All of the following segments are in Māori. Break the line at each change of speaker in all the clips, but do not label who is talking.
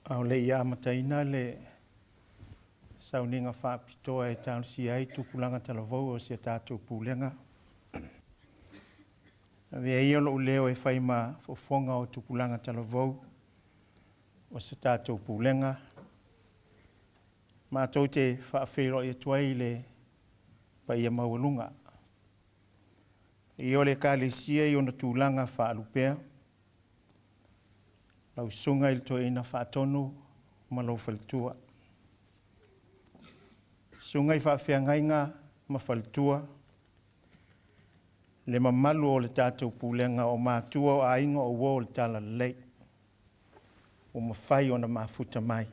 Au le ia mataina le sauninga whaapitoa e tānu si ai Tupulaga Talavou o sia tātou Pulega. Vea ia lo leo e whaima fofonga o Tupulaga Talavou o sia tātou Pulega. Mātou te whaafero i tuai le pa ia maualunga. I ole ka le sia i ona tūlanga whaalupea. Lau sunga il to ina whaatonu ma lau whaltua. Sunga i whaafeangainga ma whaltua. Le mamalu o le tātou Pulega o mātua o ainga o wo le tala lei. O mawhai o na mafuta mai.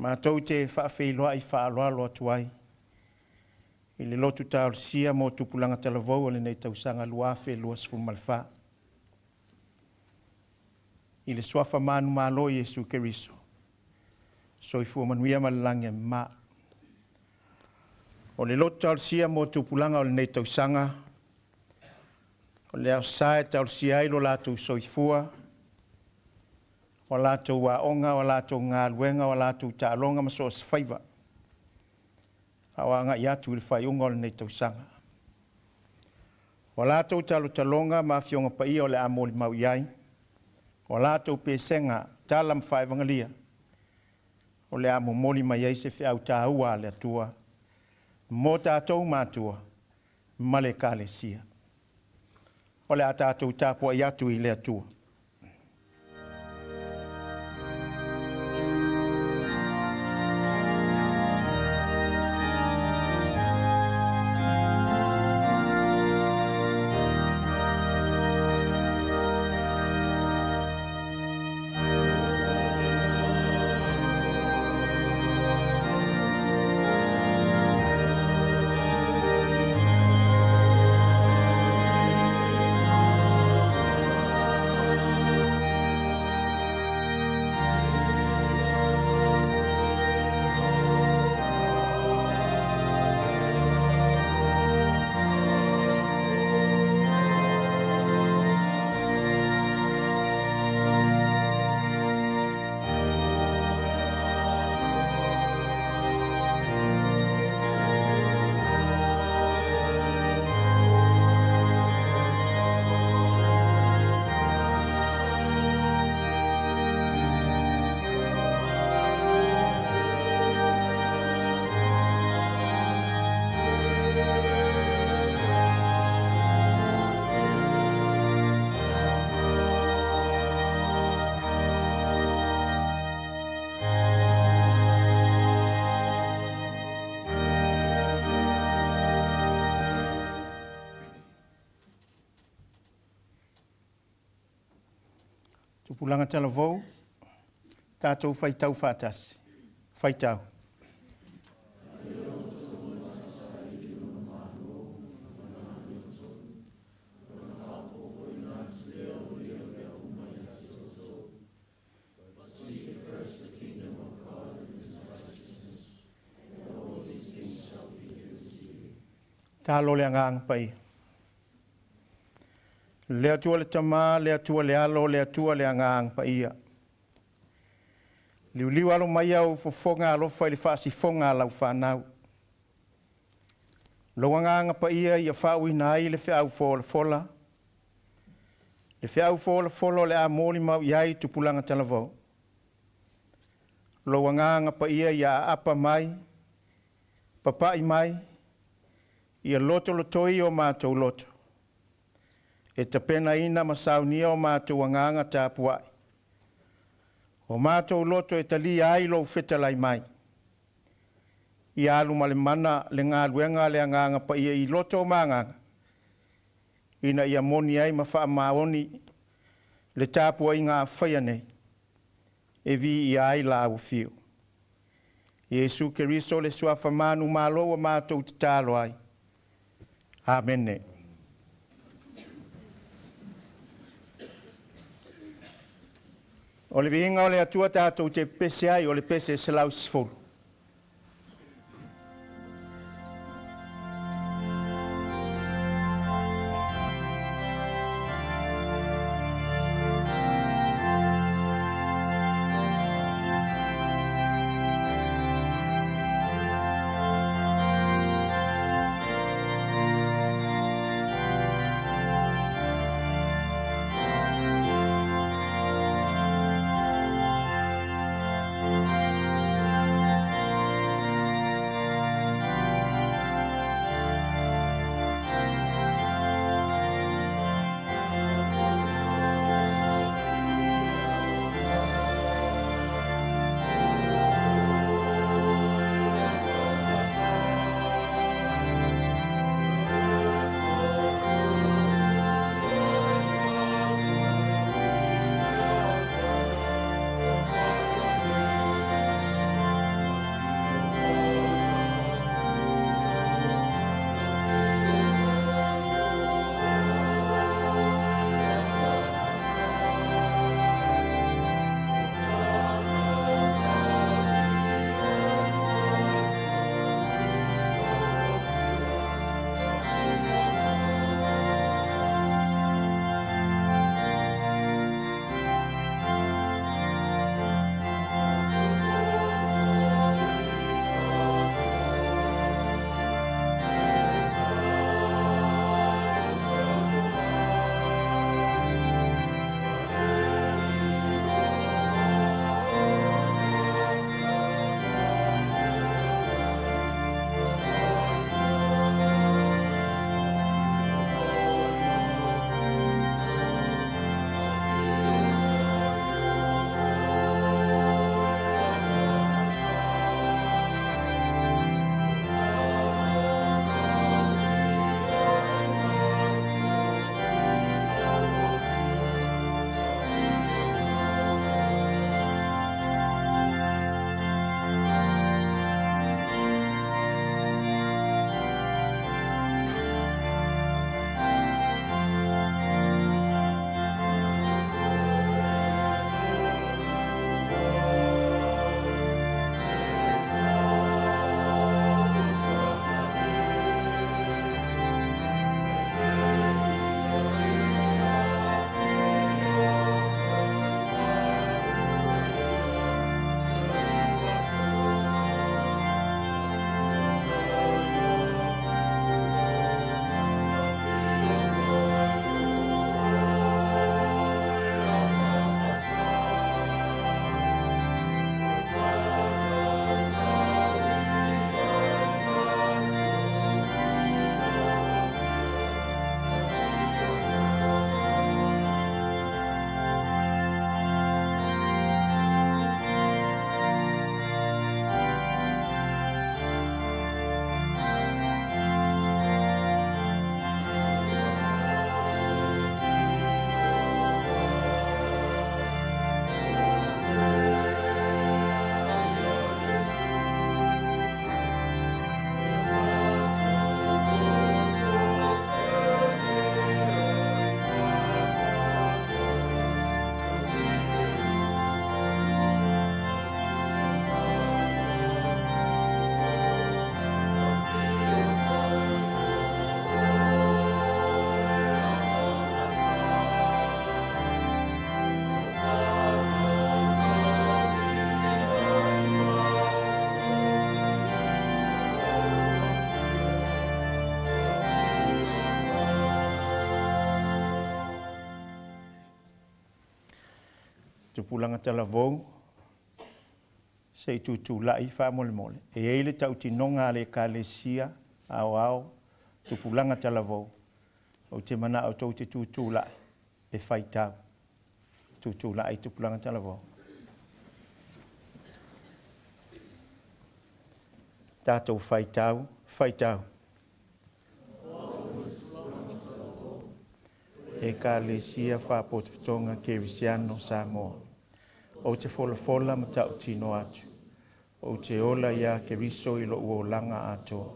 Mātou te whaafeiloa i whaaloalo atuai. I le lotu tāo sia mo Tupulaga Talavou o le nei tausanga luafe luas fumalwha. I le swafa manu malo Yesu Keriso. So i fua manuia malalangia ma. O le lotu tāo sia mo Tupulaga o le nei tausanga. O le au sae tāo sia ilo lātou so i fua. O lātou waonga, o lātou ngā luenga, o lātou tālonga ma so sfaiva. Awa nga iatu ili whaiunga o le nei tausanga. O lātou talo talonga ma fionga pa ia o le amoli mau iai. O lātou pesenga talam whaivangalia. O le amo moli mai iai se whiau tāua le atua. Mō tātou mātua, male ka le sia. O le a tātou tāpua iatu i le atua. Tupulaga Talavou, tātou whaitau whātasi. Whaitau. Tālo le angang pai. Le atua le tama, le atua le alo, le atua le angang pa ia. Liu alo mai au fofonga alo fai le whaasi fonga lau whanau. Lo angang pa ia ia whau inai le whiau fola fola. Le whiau fola fola le a mōli mau iai Tupulaga Talavou. Lo angang pa ia ia apa mai, papai mai, ia loto lotoi o mātou loto. E te pena ina masaunia o mātou anganga tāpuai. O mātou loto e tali ai lo whetalai mai. I alu ma le mana le ngā luenga le anganga pa ia i loto o mānganga. Ina ia moni ai ma wha maoni le tāpuai ngā whaia nei. E vi i ai la au fio. Yesu Keriso le suafa manu malo o mātou te tālo ai. Amen. O le vinga o le atua tātou te pese ai o le pese se lau sifuru. Tupulaga Talavou, se i tutulai whaamole. E eile tau tinonga le kalesia ao Tupulaga Talavou. O te mana au tau te tutulai e whaitau. Tutulai Tupulaga Talavou. Tātou whaitau. E kalesia whapototonga Kerisiano Samoa. O te fola ma tau tino atu. O te ola ia Keriso I lo uolanga atoa.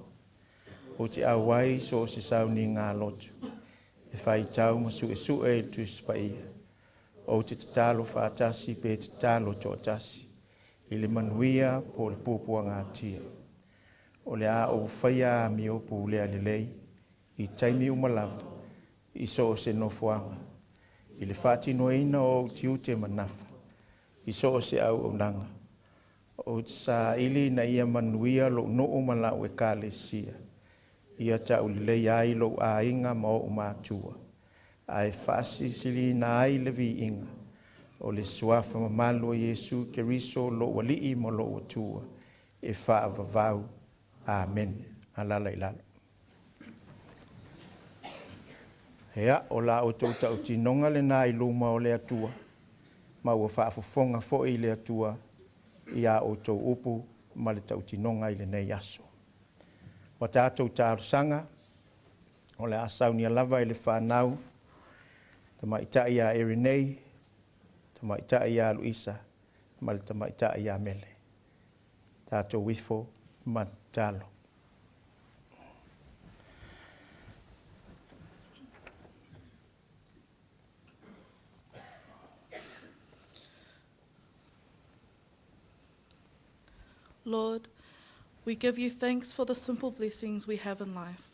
O te awai so se sauni ngā lotu. E whaitau ma su e tu spaia. O te talo whaatasi pe te talo to atasi. I le manuia po le pupua ngā tia. O le a o whaia mi o pu lea lelei. I taimi umalawa. I so se nofuanga. I le whati noina o tiu te manafa. I so se au o nanga. O sa ili na ia manuia lo no o malau e kalesia. Ia ta ulilei ai lo a inga ma o mātua. Ai whasi sili na ai le vi inga. O le suafa mamalu o Yesu Keriso lo walii mo lo atua. E whaavavau. Amen. Alala ilalo. Hea, o la o tau tau tinonga le nā I luma o le atua. Ma ua whaafofonga fo I le atua. Ia o tau upu ma le tau tinonga I le nei aso. Wa tātou tārusanga. O le asau ni alava I le whanau. Tamaitai a Erinei. Tamaitai a Luisa. Ma le tamaitai a Mele. Tātou wifo matalo.
Lord, we give you thanks for the simple blessings we have in life,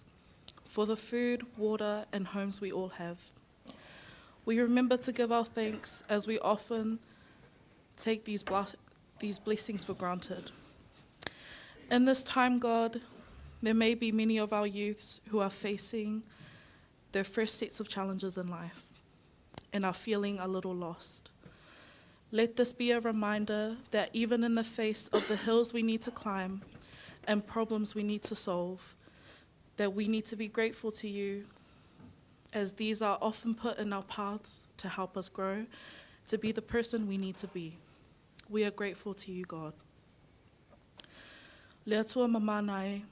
for the food, water, and homes we all have. We remember to give our thanks as we often take these blessings for granted. In this time, God, there may be many of our youths who are facing their first sets of challenges in life and are feeling a little lost. Let this be a reminder that even in the face of the hills we need to climb and problems we need to solve, that we need to be grateful to you, as these are often put in our paths to help us grow, to be the person we need to be. We are grateful to you, God. Le atua mamanai,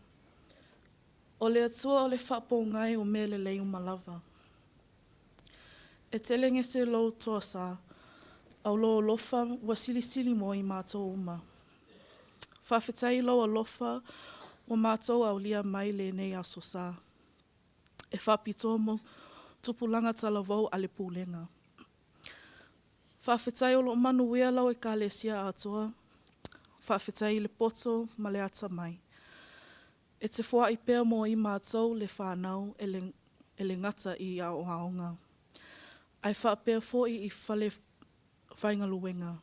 o le atua o le whapongai o mele lei umalawa. E telenge se lo toasa, au lo lofa wa sili mo I mātou uma. Whawhetai lo a lofa o mātou au lia mai le nei aso sā. E whapito mo Tupulaga Talavou a le Pulega. Whawhetai o lo manuia lau e kalesia atoa. Whawhetai le poto ma le ata mai. E te whua I pēr mo I mātou le whānau e le ngata I ao aonga. Ai whapēr fōi I whale whaingaluenga.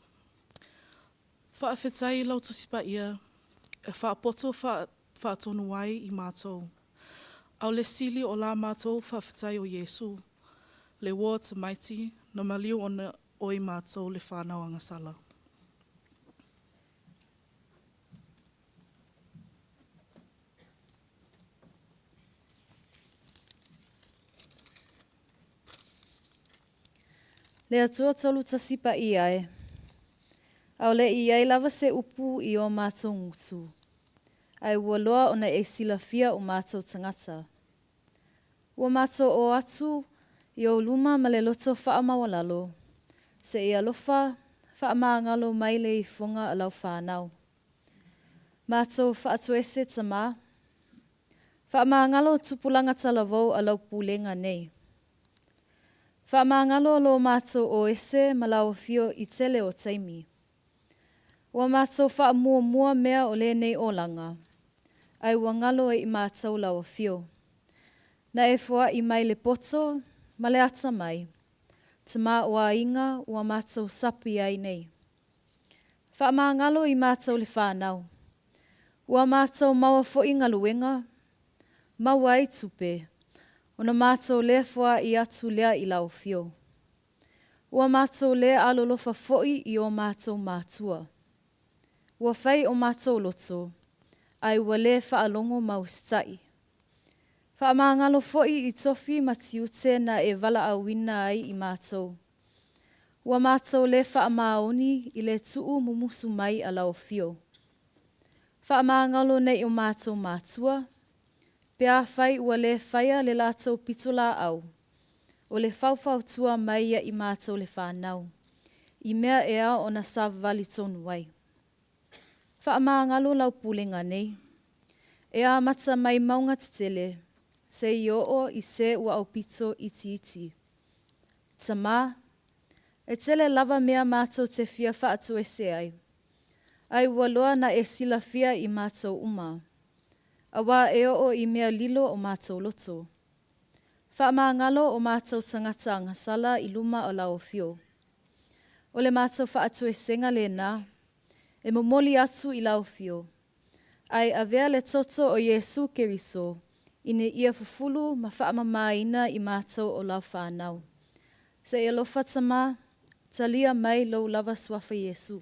Whaafetai lau tusipa ia, e whaapoto whaatonu ai I mātou. Au le sili o la mātou whaafetai o Yesu, le wā te maiti, na maliu ona o I mātou le whanau angasala.
Le atua tolu tasipa I ai. Au le I ai lava se upu I o mātou ngutu. Ai ua loa ona e silafia o mātou tangata. Ua mātou o atu I o luma ma le loto whaamawalalo. Se I alofa whaamaangalo mai le I funga a lau whanau. Mātou whaatuese tama. Whaamaangalo Tupulaga Talavou a lau Pulega nei. Whaamangalo lo mātou o ese malawa fio I tele o taimi. Ua mātou whaamua mea o le nei o langa. Ai ua ngalo I mātou lawa fio. Na e fua I mai le poto, ma le ata mai. Tama ua inga ua mātou sapi ai nei. Whaamangalo I mātou le whanau. Ua mātou maua fo I ngaluenga. Maua I tupe. Ona mātou le fua I atu lea I lau fio. Ua mātou le alolofa fo'i I o mātou mātua. Ua whai o mātou loto, ai ua le whaalongo maustai. Whaamangalo fo'i I tofi matiute na e vala awina ai I mātou. Ua mātou le whaamaoni I le tuu mumusu mai a lau fio. Whaamangalo nei o mātou mātua, pea whai ua le whaia le lātou pitola au. O le whauwhau tua mai ia I mātou le whanau. I mea ea o na savali tonu wai. Whaamangalo lau pulenga nei. Ea mata mai maunga titele. Se I oo I se ua au pito iti iti. Tama, e tele lava mea mātou te fia whaatu e se ai. Ai ua loa na e sila fia I mātou uma. Awa e oo I mea lilo o mātou loto. Whaamangalo o mātou tangata ngasala I luma o lau fio. O le mātou whaatu e senga le nā, e momoli atu I lau fio. Ai avea le toto o Yesu Keriso, ine ia fufulu ma whaamamaina I mātou o lau whanau. Se e lofa tama, talia mai lau lava swafa Yesu.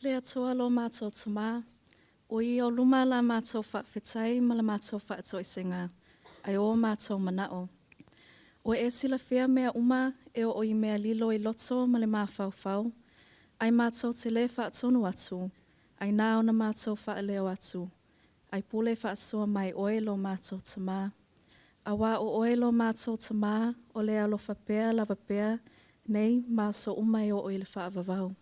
Le atoa lo mātou tama, o I o luma la mātou whawhetai ma la mātou whaatoi senga, ai o mātou manao. O e sila whea mea uma e o I mea lilo I loto ma le mawhauwhau, ai mātou te le whaatonu atu, ai nā o na mātou whaaleo atu, ai pule whaasoa mai oe lo mātou tama. Awa o oe lo mātou tama, o le alofa pea lava pea, nei māso umai o oe le whaavavau.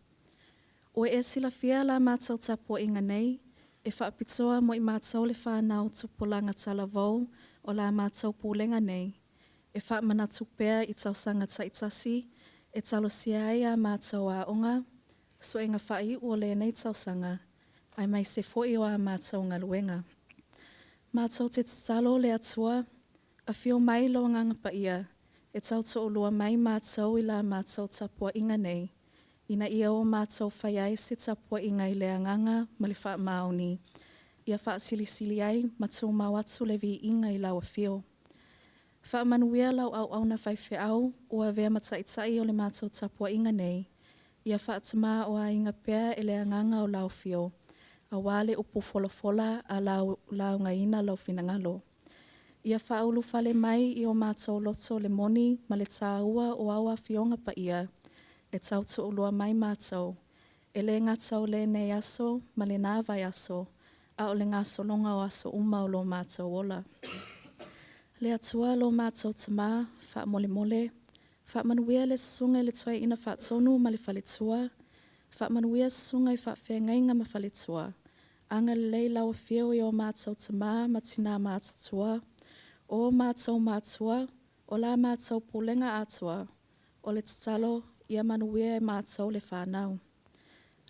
O e sila fia la mātou tapo inga nei, e whaapitoa mo I mātou le whanau Tupulaga Talavou o la mātou Pulega nei, e whaamana tupea I tausanga taitasi, e talosia ai a mātou a onga, so e ngā whai o le nei tausanga, ai mai se foi o a mātou ngaluenga. Mātou te talo le atua, a fio mai lo nganga pa ia, e tauto o lua mai mātou I la mātou tapo inga nei, ina ia o mātou whaiai se tapua I ngai lea nganga ma le wha maoni. Ia wha silisili ai matu mau atu le vi inga I lau a fio. Wha manuia lau au na whaife au o a vea mataitai o le mātou tapua inga nei. Ia wha atama o a inga pea e lea nganga o lau fio. A wale upu folafola a lau ngaina lau finangalo. Ia wha aulu fale mai I o mātou loto le moni ma le tāua o au a fionga pa ia. E tauto ulua mai mātou, e le ngatau le nei aso, ma le nāwai aso, a o le ngā solonga o aso uma o lo mātou ola. Le atua lo mātou tama, wha mole mole, wha manuia le sunga le toi ina wha tonu ma le whaletua, wha manuia sunga I wha whengainga ma whaletua, anga le lei lau whio I o mātou tama ma tina mātutua, o mātou mātua, o la mātou pulenga atua, o le tatalo, ia manuia e mātou le whanau.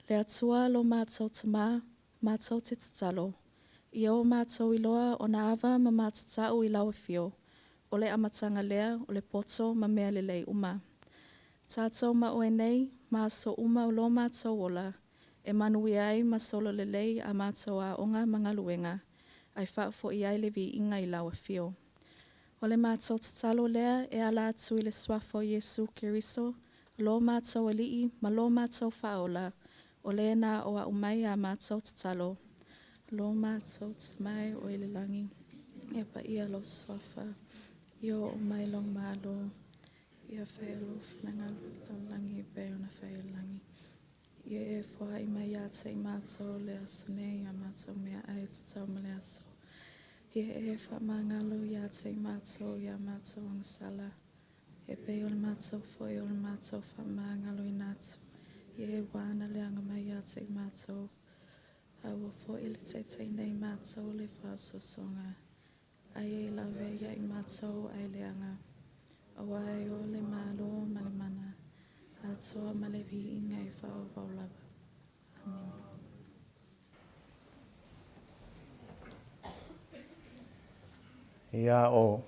Le atua lo mātou tama, mātou te tatalo. Ia o mātou iloa o na awa ma mātatau I lau whio. O le amatanga lea, o le poto ma mea le lei uma. Tātou ma oe nei, māso uma o lo mātou ola. E manuia ai ma solo le lei a mātou a onga mangaluenga. Ai whaafo I ai le vi inga I lau whio. O le mātou tatalo lea e ala atu I le swafo Yesu Keriso, lo mātou alii, ma lo mātou whaola, o le nā o a umai a mātou tatalo. Lo mātou tamai o ele langi, e pa ia lo swafa, I o umai lo malo, ia whaelo whananga lo langi pe o na whaelangi. Ia e wha I mai ata I mātou le aso nei, a mātou mea ai tatau ma le aso. Ia e wha mangalo I ata I mātou angasala. E pei o le mātou foi o le mātou whamangalo I nātu. Ie e wana le anga mai ata I mātou. Aua foi le teitei nei mātou le whaososonga. Ai e lawe ia I mātou ai le anga. Awa e o le malo ma le mana. Atoa ma le vi inga I whao waulawa. Amen.
Ia o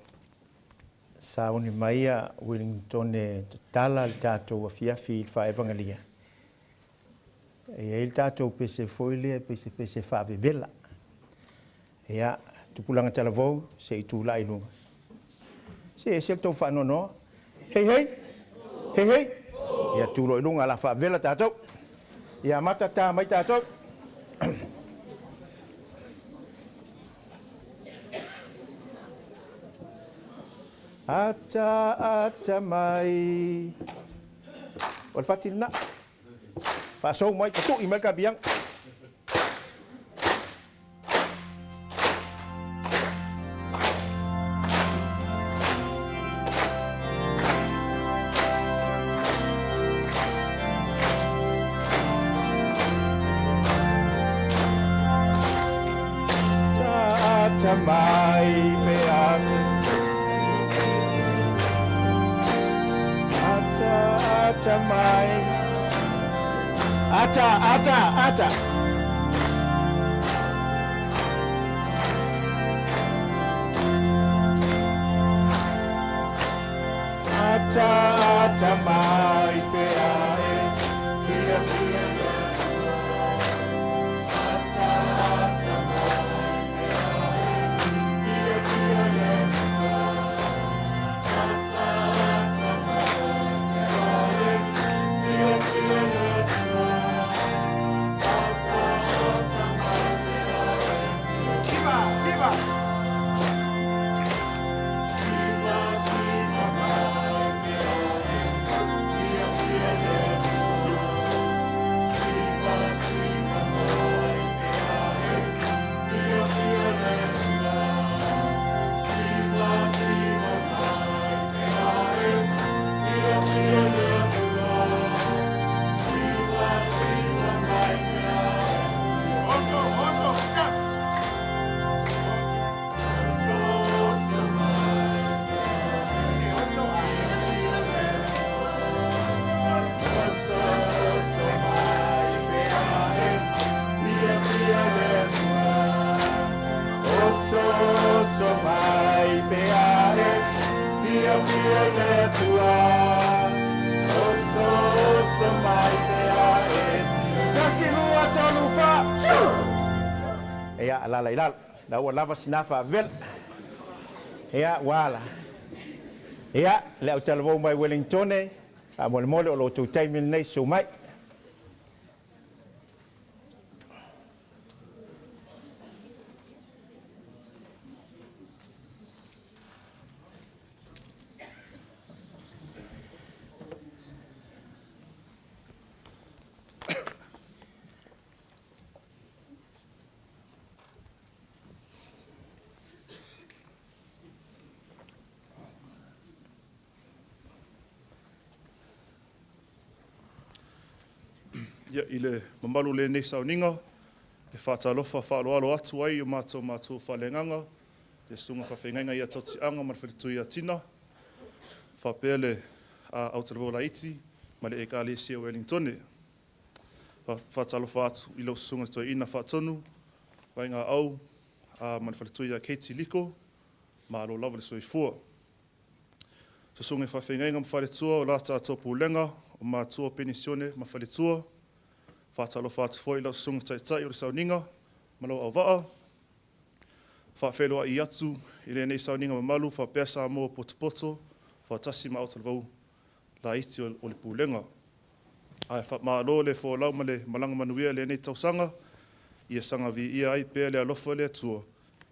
sauni maia Wellington e tala le tātou a fiafi I whaevangalia. E il tātou pese foile, pese whaavevela. Ia Tupulaga Talavou, se i tūla i lunga. Se tau whanono. Hei hei. Hei hei. Ia tūlo i lunga la whaavela tātou. Ia mata tā mai tātou. Ata mai. Wal fatina. Fasou mai patu i merka biang. Ata mai beate. Ata mai. Ata. Ata mai beae. Fia Ata mai beae. Ea alala ilala, da ua lava sinafa avel. Ea wala. Ea leo Talavou mai Wellington a mole o Lotu taimi nei so mai.
Ia i le mamalu le nei sauninga, e whaatalofa whaaloalo atu ai o mātou whalengaga, e sunga whawhengainga ia tautianga ma le whawhetui a tina, whapea le au Talavou laiti, ma le Ekalesia Wellington. Whaatalofa atu i lau sunga toi ina whaatonu, wainga au, ma le whawhetui a Keiti Liko, ma alo lava le soifua. So sunga whawhengainga ma whaletua o la tātou Pulega, o mātua penisione ma whaletua, whaatalofa atu foi lau sunga taitai o le sauninga, ma lau au waa. Whaafeloa i atu i le nei sauninga mamalu, whapea sa moa poto, whaatasi ma au Talavou la iti o le Pulega. Ai maalo le fōlau ma le malanga manuia le nei tausanga, ia sanga vi ia ai pēr le alofa le atua,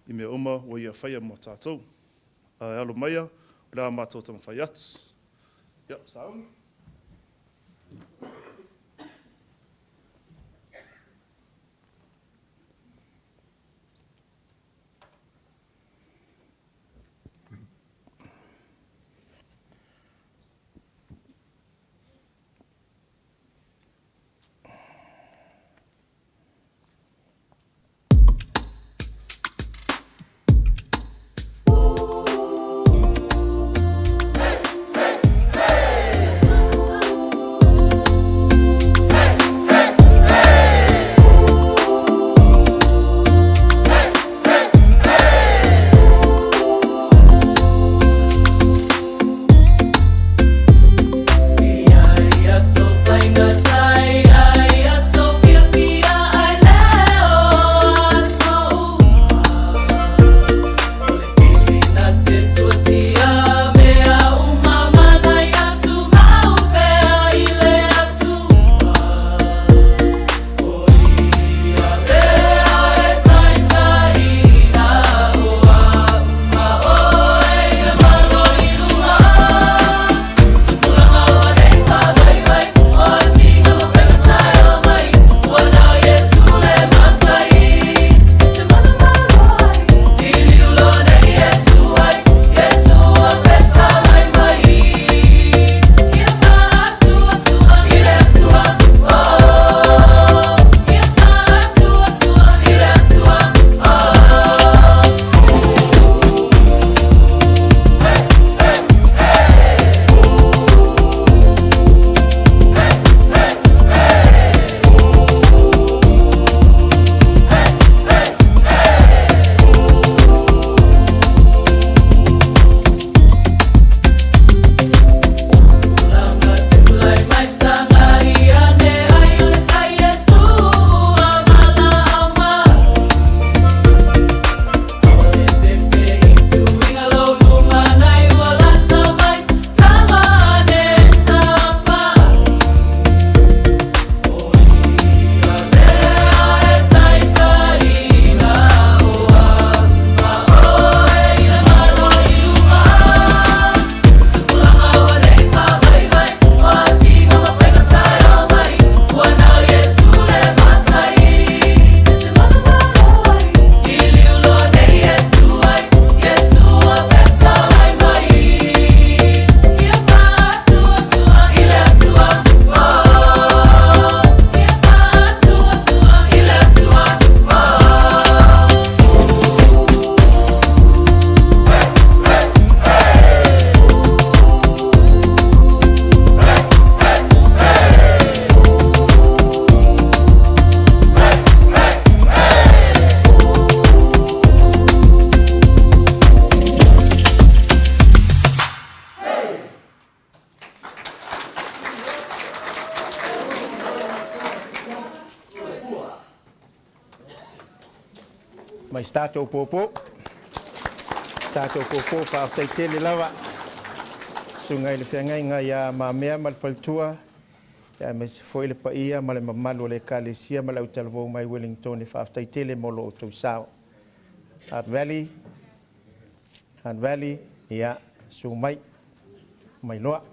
i mea uma o ia whaia mo tātou. Ai alo maia, le a mātou tama whai atu. Ia, saunga.
mai stato popo. Stato popo fa tai tele lava. Sungai le fengai nga ma mea mal faltua. Ya me se foi le paia ma le mamalu le kalesia ma le Talavou mai Wellington fa tai tele molo to sao. Hat Valley ya sumai mai loa.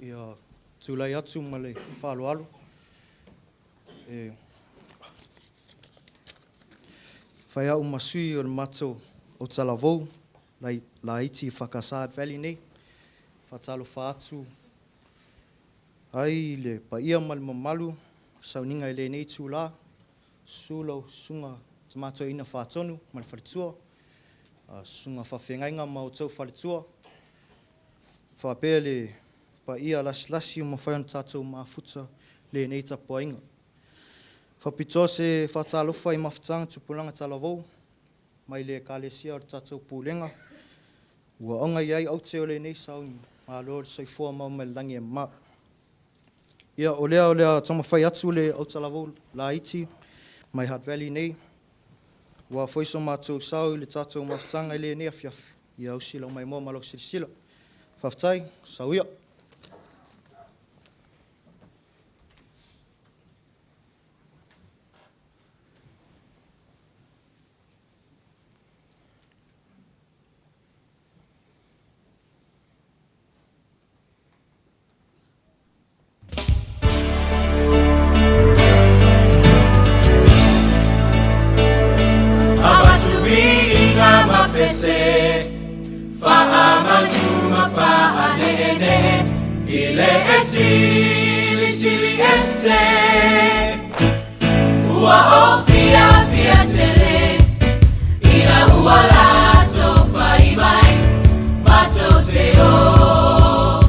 Ia tulai atu ma le whaloalo. Whai au masui o le mato o Talavou, la iti whakasad valley nei, whatalo whaatu. Ai le paia ma le mamalu, sauninga i le nei tūla, sulau sunga tamato ina whaatonu ma le wharitua, sunga whawhengainga ma o tau wharitua, whapea le pa ia lasi o mawhai ana tātou mafuta le nei tapuainga. Whapitoa se whatalofa i mawhitanga Tupulaga Talavou, mai le kalesia o tātou Pulega. Ua onga iai au te o le nei sauni, ma lor soifua mau mai langi e ma. Ia o lea tamawhai atu le au Talavou la iti, mai Hat Valley nei. Ua whoiso mātou sau i le tātou mawhitanga i le nei afiafi. Ia au sila mai mua malok sirisila. Whaftai, sauia.
Sili esse ua ofia fia tele ina ua lato fai mai mato teo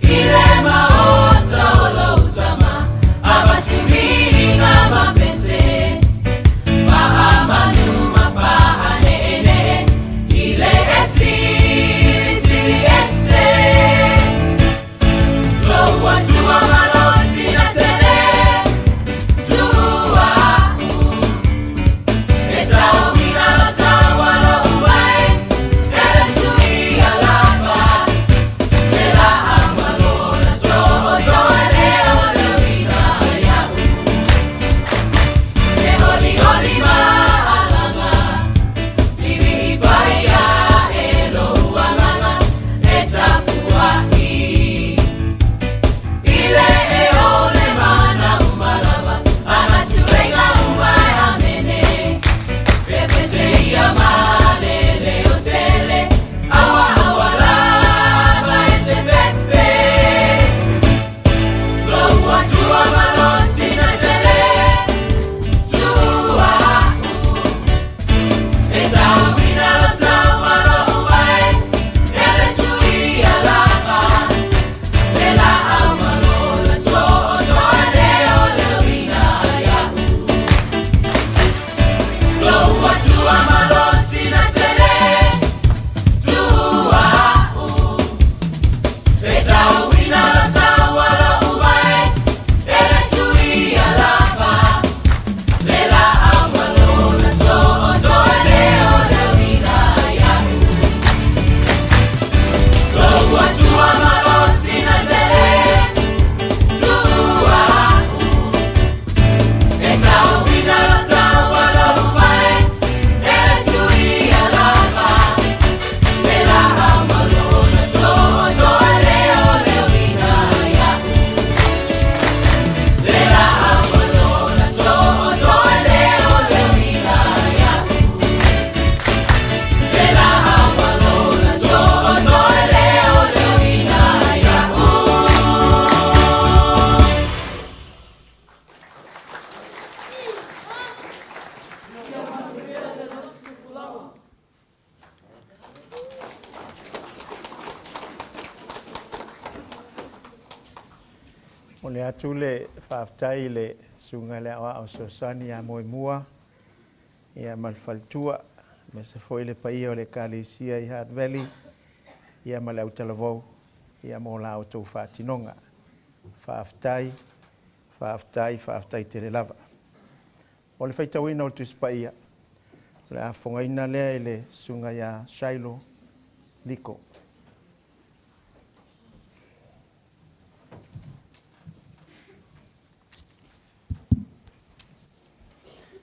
ile maota olo utama abatumi inga mapese fa amanu mafa ane ile sili esse lo watu wa maloti na tele tua
O le atu le whaaftai le sunga le awa o sosani a moe mua ia malfaltua me se foi le paia o le kalesia i Hart Valley ia ma le au Talavou ia mo la o tau whaatinonga. Whaaftai te le lava. O le whaitawina o tuis paia le a whongaina lea i le sunga ia Shailo Liko.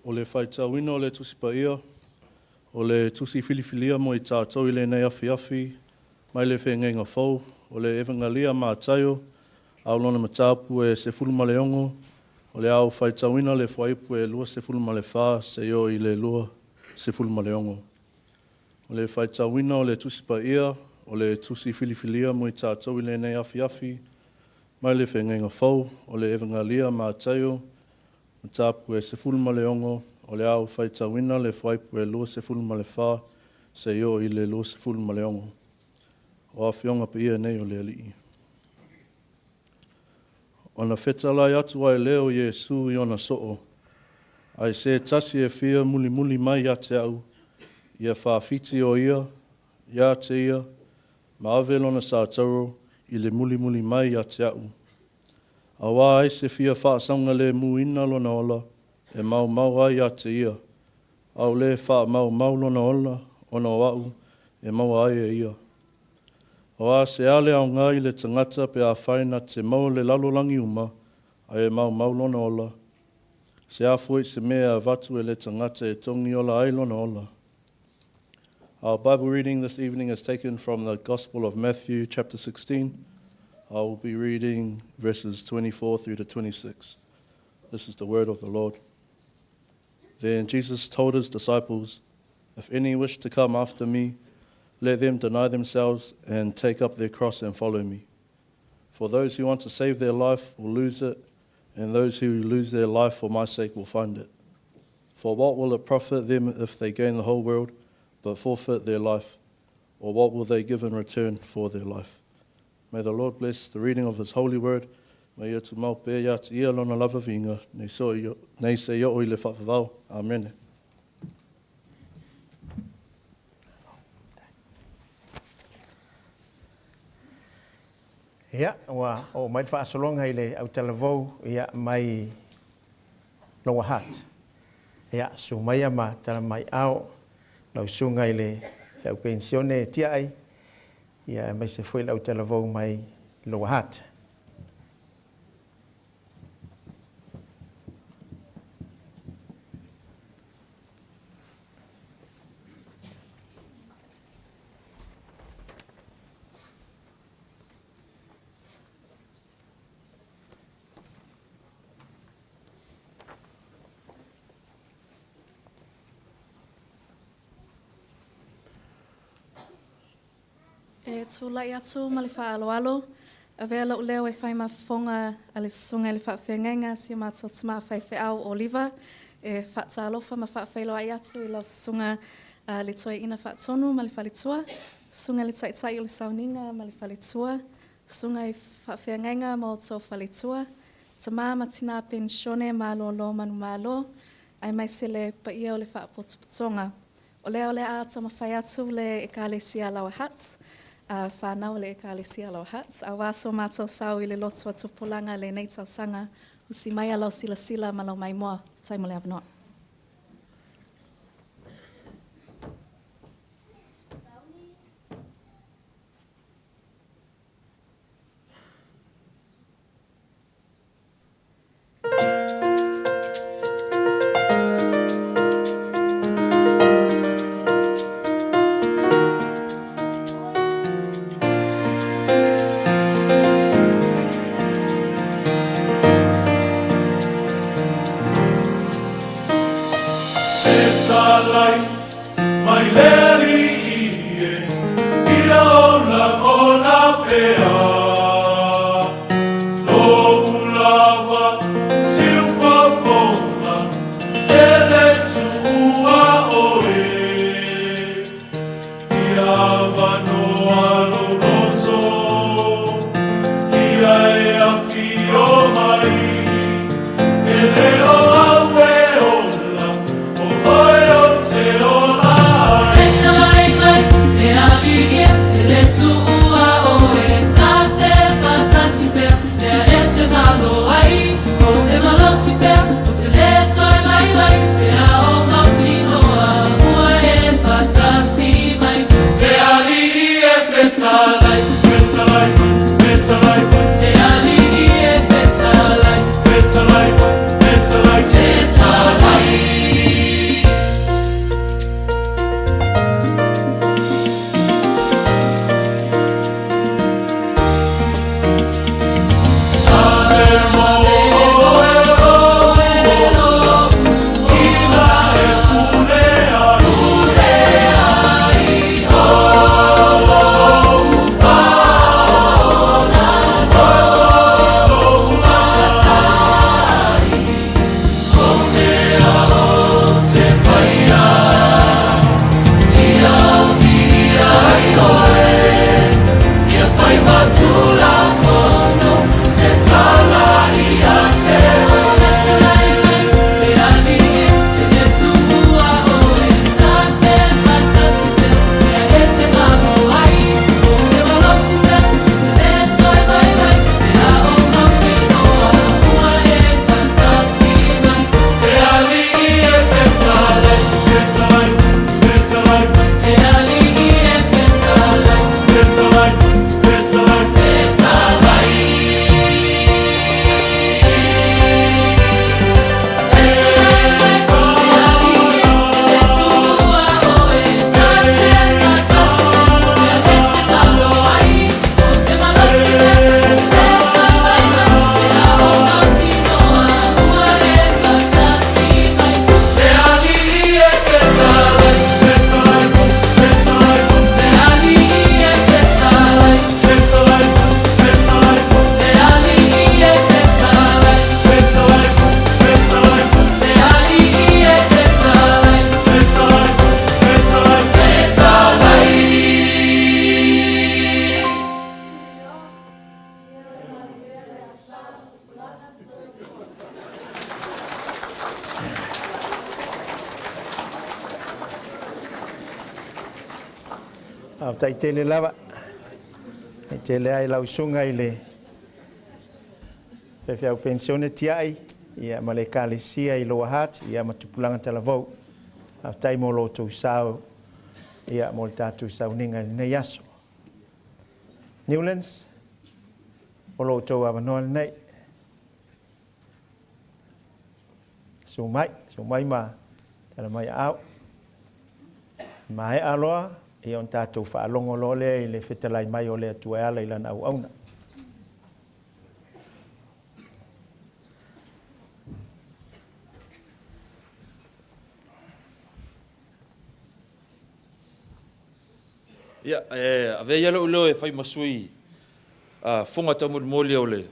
O le whaitawina o le tusi paia, o le tusi filifilia mo i tātou i le nei afi, mai le whengenga whau, o le evangalia mā taio, au lona matapu e se fulma le ongo, o le au whaitawina le whaipu e lua se fulma le wha, se o i le lua se fulma le ongo. O le whaitawina o le tusi paia, o le tusi filifilia mo i tātou i le nei afi, mai le whengenga whau, o le evangalia mā taio, tapu e se fulma le ongo, o le au whaitawina le whaipu e lua se fulma le wha, se o i le lua se fulma le ongo. O a whionga pa ia nei o le alii. O na whetalai atu ai leo Iesu i ona soo, ai se tasi e whia muli mai a te au, ia whaafiti o ia te ia, ma avelona sa tauro i le muli mai a te au. A wā ai se whia whaasaunga le muina lona ola, e mau ai a te ia. Au le wha mau lona ola, ona wau, e mau ai e ia. A wā se ale au ngai le tangata pe a whaina te mau le lalolangi uma, ai e mau lona ola. Se a fwoi se mea vatu e le tangata e tongi ola ai lona ola. Our Bible reading this evening is taken from the Gospel of Matthew, chapter 16. I will be reading verses 24 through to 26. This is the word of the Lord. Then Jesus told his disciples, "If any wish to come after me, let them deny themselves and take up their cross and follow me. For those who want to save their life will lose it, and those who lose their life for my sake will find it. For what will it profit them if they gain the whole world, but forfeit their life? Or what will they give in return for their life?" May the Lord bless the reading of his holy word. May ia tu mau pē ia te ia lona lava vinga, nei se ia oi le whawhawau. Amen.
Ia, o mai whaasolonga i le au Talavou, ia mai Lower Hutt. Ia, su mai ama tala mai au, lau sunga i le au pensione tia ai, ia mai se foi lau Talavou mai Lower Hutt.
E tūlai atu ma le whaaloalo, a vea lau leo e whai mawhonga a le sunga le whaawhengenga si o mātou tima whai whiau o liva, e whaatalofa ma whaawhailo ai atu i lau sunga le toi ina whaatonu ma le whalitua, sunga le taitai o le sauninga ma le whalitua, sunga i whaawhengenga ma o tō whalitua, tama ma tina pensione ma lo manu malo, ai mai se le paia o le whaapotuputonga. O leo le a tama whai atu le e ka le sia Lower Hutt, whanau le e ka le sia Lower Hutt. A waso mātou sau i le Lotu a Tupulaga le nei tau sanga, usi mai a lau sila ma lau mai moa, taimo le avanoa.
Ia e a fio
Au tai tele lava. E tele ai lau sunga i le. Pepe au pensione tiai. Ia ma le kalesia i loa hat. Ia ma Tupulaga Talavou. Au tai mo Lotu sao. Ia mo le tatu sau ninga i nei aso. Newlands. O Lotu avanoa le nei. Sumai ma. Tala mai au. Mai aloa. I on tātou whaalongo lo le i le whetalai mai o le atua ala i lana au auna.
Ia, ave ia lo e whai masui whonga tau mori o le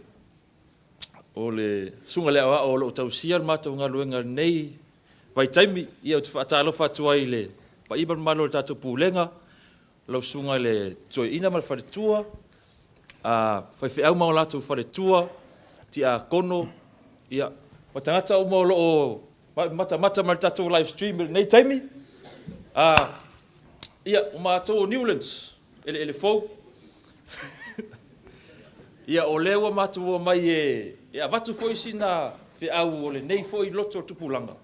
sunga le awa o lo tau sia mātou ngā luenga nei vai taimi ia o te whaatalo whatua i le pa iban malo le tātou Pulega lau sunga le toi ina mal wharetua whai whiau mao lātou wharetua ti a kono ia o tangata o mao o mata mal tātou live stream nei taimi ia o mātou Newlands ele fau ia o lewa mātou mai e avatu foi sina whiau o le nei foi loto Tupulaga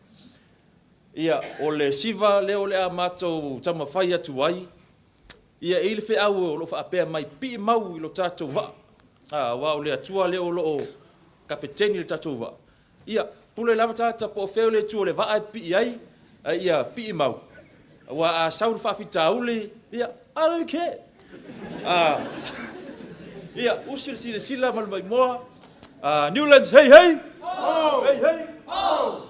ia o le siva leo le a mātou tama whai atu ai ia i le whiau o lo whaapea mai pi mau i lo tātou wa wa o le atua leo lo o kapeteni le tātou wa ia pule lava tāta po wheo le tua le wa ai pi ai ia pi mau wa a saur whaafita uli ia I don't care ia usil sila mal mai moa Newlands hey hey oh hey hey oh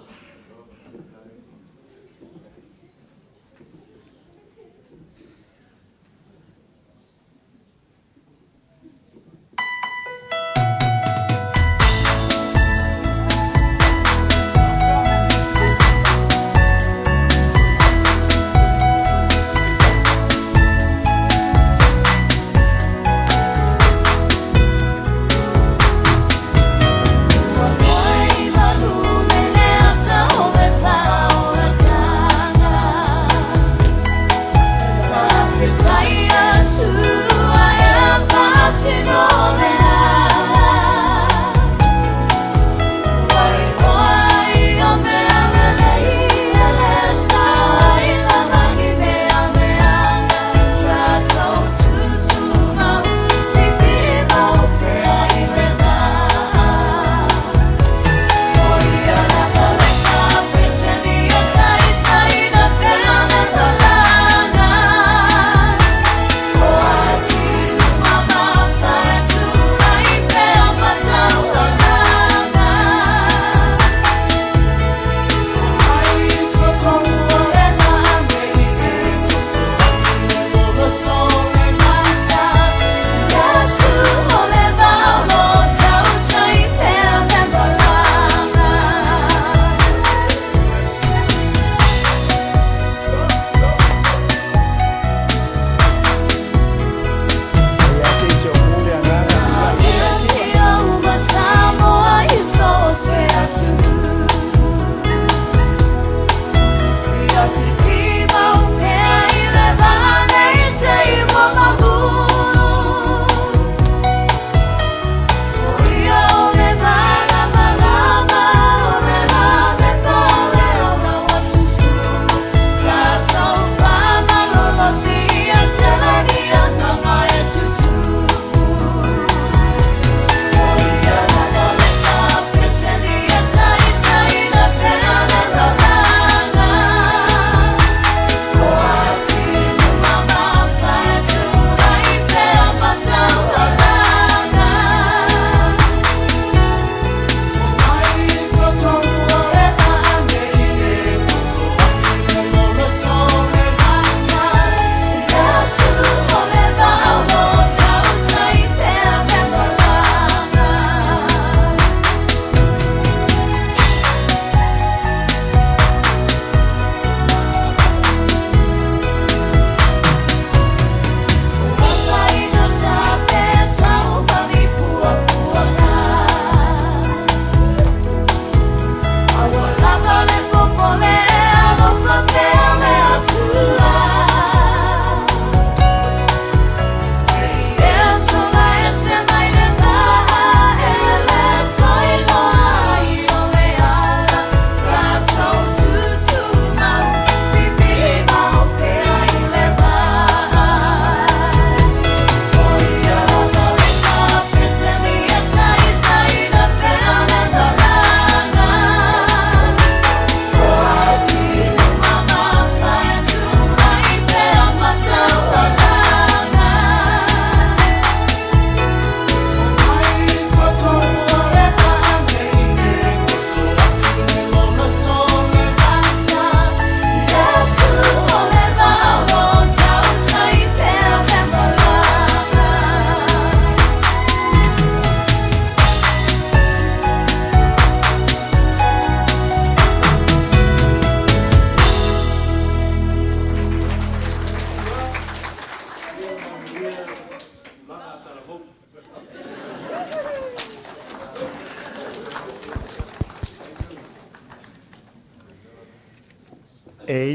Oi, malu,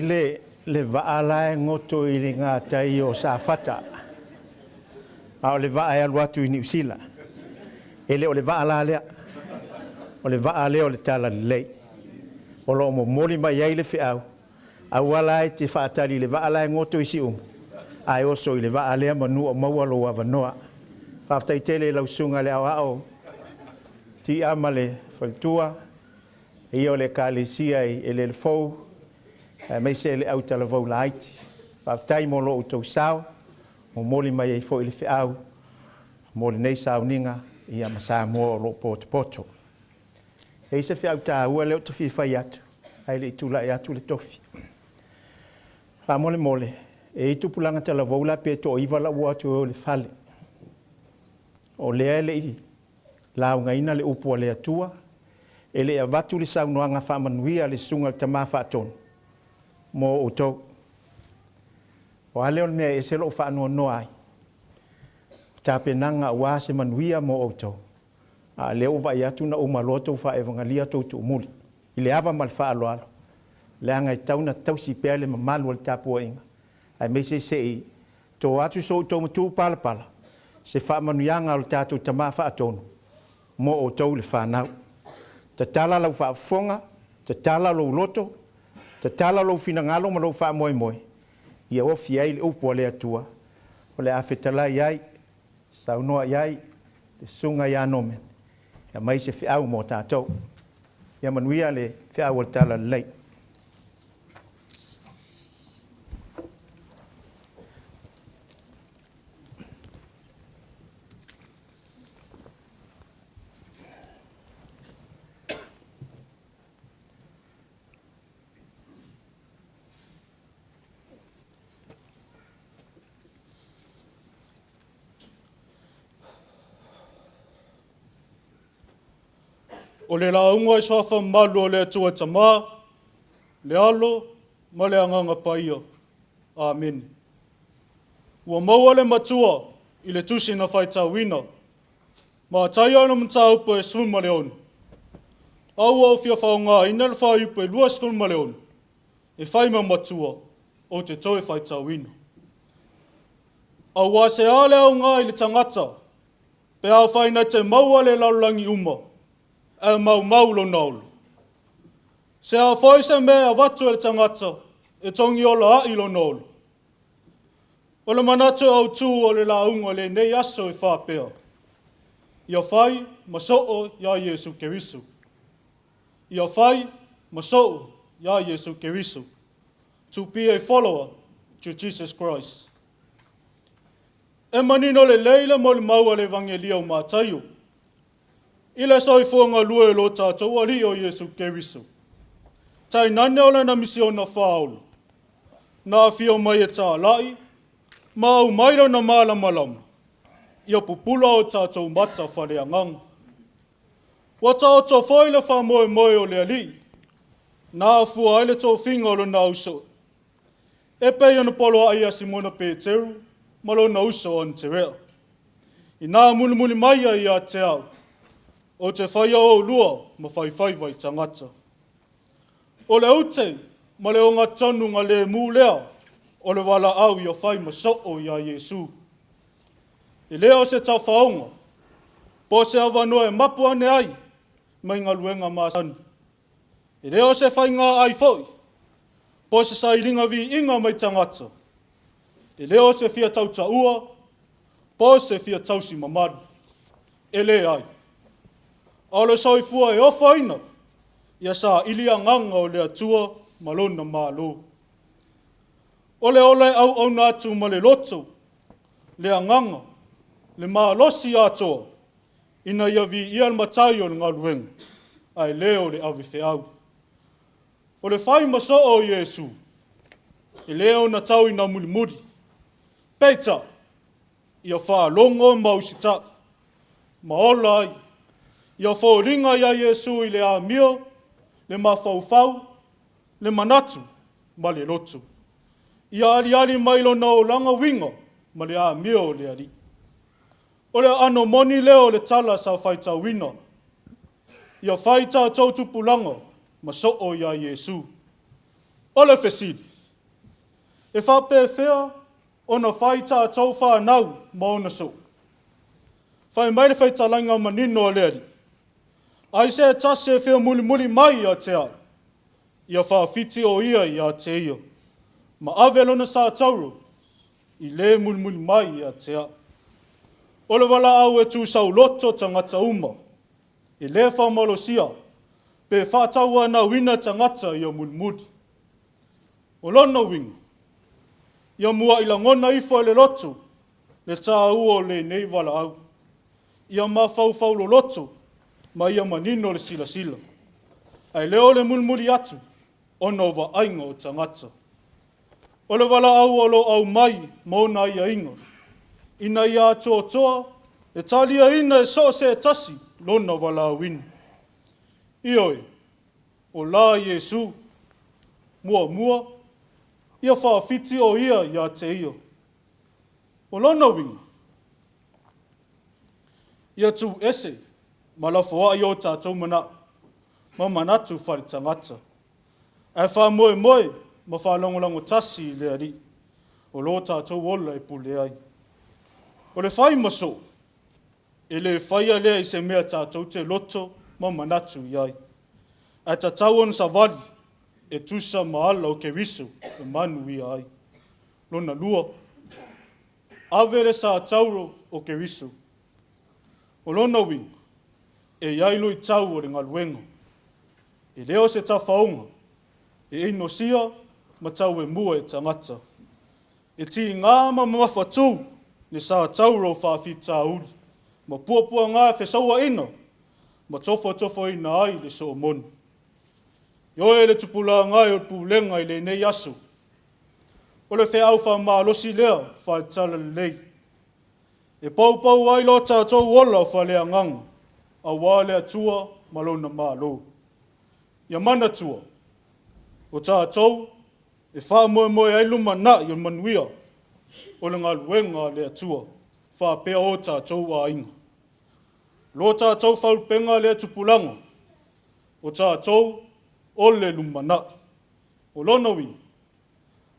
le vaala ngoto i le ngā tai o Safata. A o le vaa e alu atu i New Zealand. Ele o le vaala lea. O le vaa lea o le tala lei. O lo mo moli mai ai le whiau. A wala e te whaatari le vaala e ngoto i si Ai oso i le vaa lea manu o maua lo wavanoa. Whaftai tele lausunga le au ao. Ti ama le whaltua. I o le kālesia i le fau. Mai se le au Talavou la aiti. Whaftai mo lo utou sao. Mo moli mai e fo i le whiau. Mo le nei sao ninga. I ama sa mo lo poto. E se whiau tā ua leo te whiwhai atu. Ai le itula e atu le tofi. Wha mole. E i Tupulaga Talavou la pe to iwa la ua atu o le fale. O lea le i. La ungaina le upua le atua. E le avatu le saunoanga whamanuia le sunga le tamā whaatonu. Mo o tau. O ale o mea e se lo whaanua noa ai. Tā penanga ua se manuia mo o tau. A leo vai atu na umaloto wha evangalia tau tu umuli. I le ava mal wha alo alo. Le anga i tau na tau si pēr le mamalu al tāpua inga. Ai me se i tō atu so tau matu pala. Se wha manuianga o tātou tamā whaatonu. Mo o tau le whanau. Ta tala lau whaafonga, ta tala lau loto, ta tala lau finangalo ma lau wha moe. Ia ofi ai le upua le atua. O le awhetala iai, saunoa iai, le sunga ia nomen. Ia mai se whiau mo tātou. Ia manuia le whiau al tala lei.
O le launga i soafa malu o le atua tamā, le alo, ma le anganga paia. Amen. Ua maua le matua i le tusi na whaitawina, ma tai ana mta upa e svun ma le onu. Au au fia whaonga ina le whai upa e lua svun ma le onu, e whaima matua o te toe whaitawina. Au a se ale au ngā i le tangata, pe au whaina te maua le laulangi uma, e mau lo naulu. Se a whaise mea watu e tangata, e tongi o la ai lo naulu. O le manatu au tū o le launga le nei aso e whapea. Ia whai, masoo, ia Jesu Kerisu. Ia whai, masoo, ia Jesu Kerisu. To be a follower to Jesus Christ. E manino le leila mo le maua le vangelia o mātaiu. I le soifuanga lua e lo tātou ali o Jesu Kerisu. Tai nane o le na misio na whaolu. Nā whio mai e tā lai, ma au maira na māla malama. Ia pupula o tātou mata whare anganga. Wa tā o tō whaile wha moe o le ali. Nā fua aile tō whinga o le nā uso. E pei ana polo ai a Simona Peteru, malo na uso on te rea. I nā muli mai ai a te au. O te whaia o lua, ma whai vai tangata. O le ute, ma le o ngā tonu ngā le mūlea, o le wala au ia whai ma soo ia Jesu. I leo se tau whaonga, po se awanoa e mapu ane ai, mai ngā luenga māsanu. I leo se whai ngā ai foi, po se sailinga vi inga mai tangata. I leo se fia tau ua, po se fia tau si mamadu. E le ai. A le soifua e ofa ina, ia sa ilia nganga o le atua malona mālo. O le ole au nātu ma le loto, le anganga, le mālosi atoa, ina ia vi ia matai o ngā luenga, ai leo le awi whiau. O le whai maso o Jesu, e leo na tau ina mulimuri. Peita, ia wha longo mausita, maola ai, ia whōringa ia Jesu i le a mio, le mawhauwhau, le manatu, ma le lotu. Ia ari mailo na o langa winga, ma le a mio le ari. O le ano moni leo le tala sa whaita wina. Ia whaita tau tupulanga, ma soo ia Jesu. O le fesidi, E whapewhea, ona whai tātou whanau ma ona so. Whai mai le whai talanga manino a leari. Ai se tase e whia muli muli mai a te ao. Ia whawhiti o ia i a te ia. Ma avelona sa tauro, i le muli muli mai a te ao. Ole wala au e tūsau loto tangata uma. I le whamalosia, pe whātaua na wina tangata i a muli muli. O lona winga, ia mua i la ngona ifo le loto, le tā ua le nei wala au. Ia ma whau lo loto, ma ia manino le sila sila. Ai leo le mulmuli atu, ono wa ainga o tangata. O le wala au alo au mai, mona ia inga. Ina ia atoa toa, e talia ina e so se tasi, lona wala au ina. Ioi, o la Yesu, mua, ia whaafiti o ia te ia. O lona winga, ia tu ese, malafoa i o tātou mana, ma manatu whare tangata. E wha moe, ma whalongolango tasi i lea ri, o lo tātou ola e pule ai. O le whai maso, e le whaia lea i se mea tātou te loto, ma manatu i ai. E tātou on sa wali, e tusa maala o ke wiso, e manu i ai. Lona lua, avere sa tauro o ke wiso. O lona wing, e iailu i tau o le ngaluenga. E leo se ta whaonga, e ino sia, ma tau e mua e tangata. E ti ngā ma mawhatu, ne sa tauro whawhita uli. Ma puapua ngā whesaua ina, ma tofo ina ai le so monu. Ioe le Tupulaga o Pulega i le nei aso. O le whea wha malosi lea, wha tala lei. E pau ai lo tātou ola wha lea nganga, a wā lea tua malona malo. Ia mana tua, o tātou, e wha moe ai lumana i o manuia, o le ngaluenga lea tua, wha pea o tātou a inga. Lo tātou whaupenga lea Tupulaga, o tātou, o le lumana. O lonawi,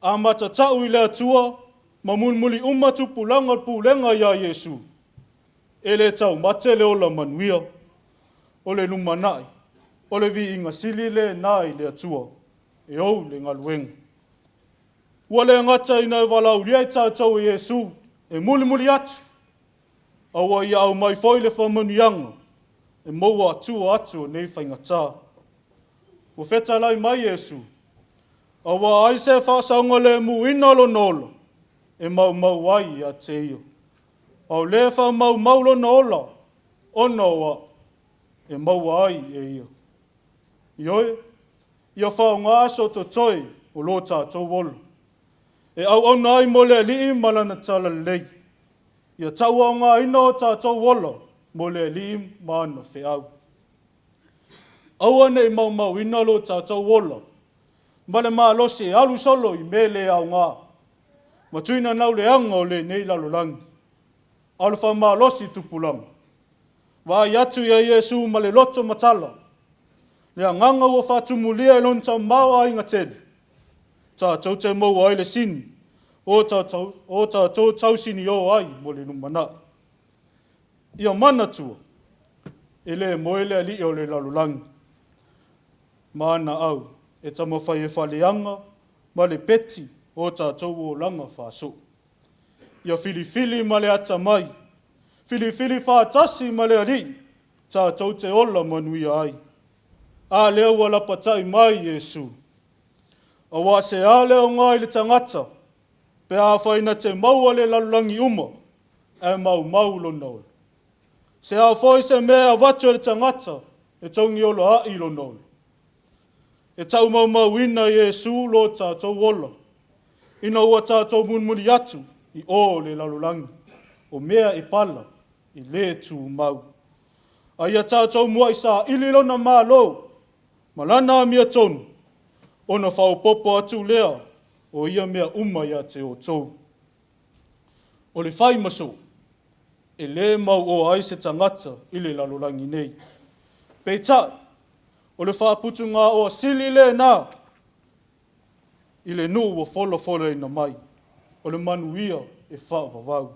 a matatau i lea tua, ma mulmuli Tupulaga Pulega ia Yesu. E le tau mate le ola manuia, o le lumanai, o le vi inga sili le nai lea tua, e au le ngaluenga. Ua le ngata ina e walau liai tātou i Yesu, e muli atu. Aua ia au mai foi le whamanuianga, e maua atua atu o nei whaingataa. O wheta lai mai Yesu, awa ai se whasaunga le muina lo nola, e mau ai a te ia. Au le wha mau lo nola, ona wa, e mau ai e ia. Ioi, ia whao ngā aso to toi o lo tātou wolo. E au nai mo le lii malana tala lei. Ia tau au ngā ina o tātou wolo, mo le lii mana whiau. Aua nei mau ina lo tātou wola. Male maa losi alu solo i mele au ngā. Ma tuina nau le anga o le nei lalolangi. Alu wha maa losi Tupulaga. Wa i atu ia Yesu ma le loto matala. Lea nganga ua whatumulia e lon tau maua inga tele. Tātou te mau ai le sini. O tātou tau sini o ai mo le numana. Ia mana tua. E le moele ali o le lalolangi. Mana au, e tamo whai e whaleanga, ma le peti o tātou o langa whaso. Ia fili ma le ata mai, fili whaatasi ma le ari, tātou te ola manuia ai. A leo wala patai mai Yesu. A wā se a leo ngai le tangata, pe a whaina te maua le lalulangi uma, e mau lo nau. Se a whai se mea watu le tangata, e taungi olo a ilo nau. E tau mau ina Yesu lo tātou wola. Ina ua tātou munmuni atu i o le lalulangi. O mea e pala i le tū mau. A ia tātou mua i sa ililona mā lo. Malana mia tonu. Ona whao popo atu lea o ia mea uma ia te o tau. O le whai maso. E le mau o ai se tangata i le lalulangi nei. Pei tai. O le whaputunga o sili le nā. I le nuu o folo ina mai. O le manuia e whaavavau.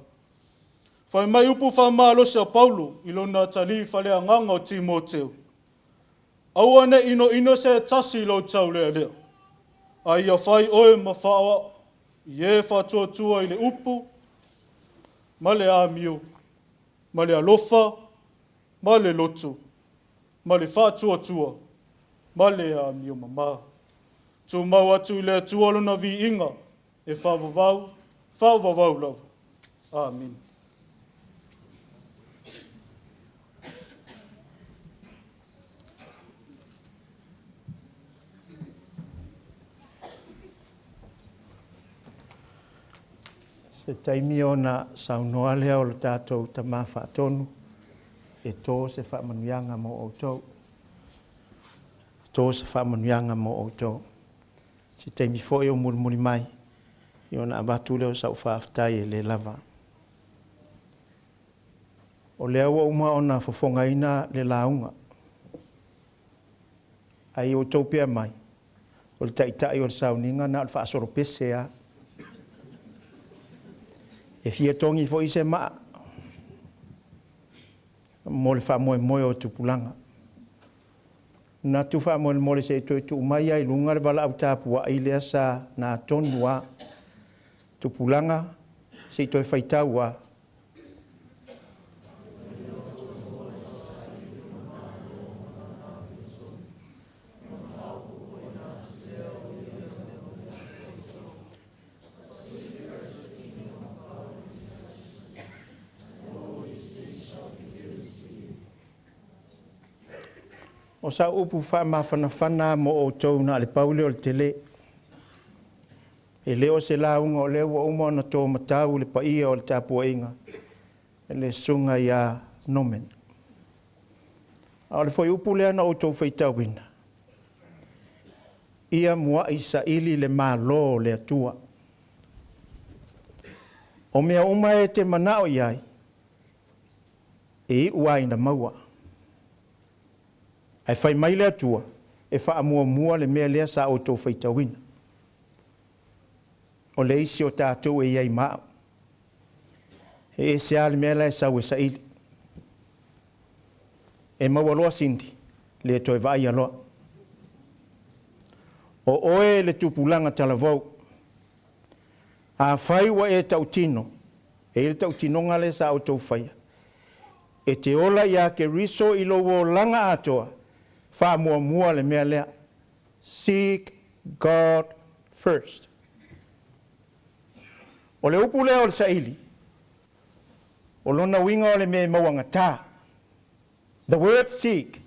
Whai mai upu whamalo sa Paulo i lona tali whale anganga o Timoteo. Aua ne ino se tasi lau tau lea lea. Ai a whai oe ma whaua i e whatuatua i le upu, ma le amio, ma le alofa, ma le lotu, ma le whatuatua, ma le amio mama. Tu mau atu i le tuolona vi inga e whaavavau lava. Amen.
Se taimi o na saunoa lea o le tātou ta mawha tonu, e tō se whamanuianga mo o tau. Tō se whamanuianga mo o tau. Se taimi fōi o muri mai, i o na abatu leo sau whaafitai e le lava. O lea ua uma o na whafonga ina le launga. Ai o tau pia mai, o le taitai o le sauninga na le whaasoro pese a. E fia tongi fo i se maa. Mo le wha moe o Tupulaga. Na tu wha moe se tu mai ai lunga le wala au tāpua i lea sa na tonu a Tupulaga se toi whaitau a. O sa upu wha mawhanawhana mo o tau na le paule o le tele. E leo se launga o leo wa uma na tō matau le paia o le tāpua inga. E le sunga ia nomen. A le foi upu lea na o tau whaitau ina. Ia mua i sa ili le mālo le atua. O mea uma e te manao iai. E i ua ina maua. Ai whai mai lea tua, e wha mua le mea lea sa o tō whaitawina. O le isi o tātou e iai maa. E se ale mea lea sau e sa ili. E maua loa sindi, le toi vai aloa. O oe le Tupulaga Talavou. A whai wa e tautino, e le tautinonga le sa o tō whaia. E te ola ia ke riso i lo o langa atoa, wha mua le mea lea. Seek God first. O le upu lea o le saili. O lona winga o le mea mawanga tā. The word seek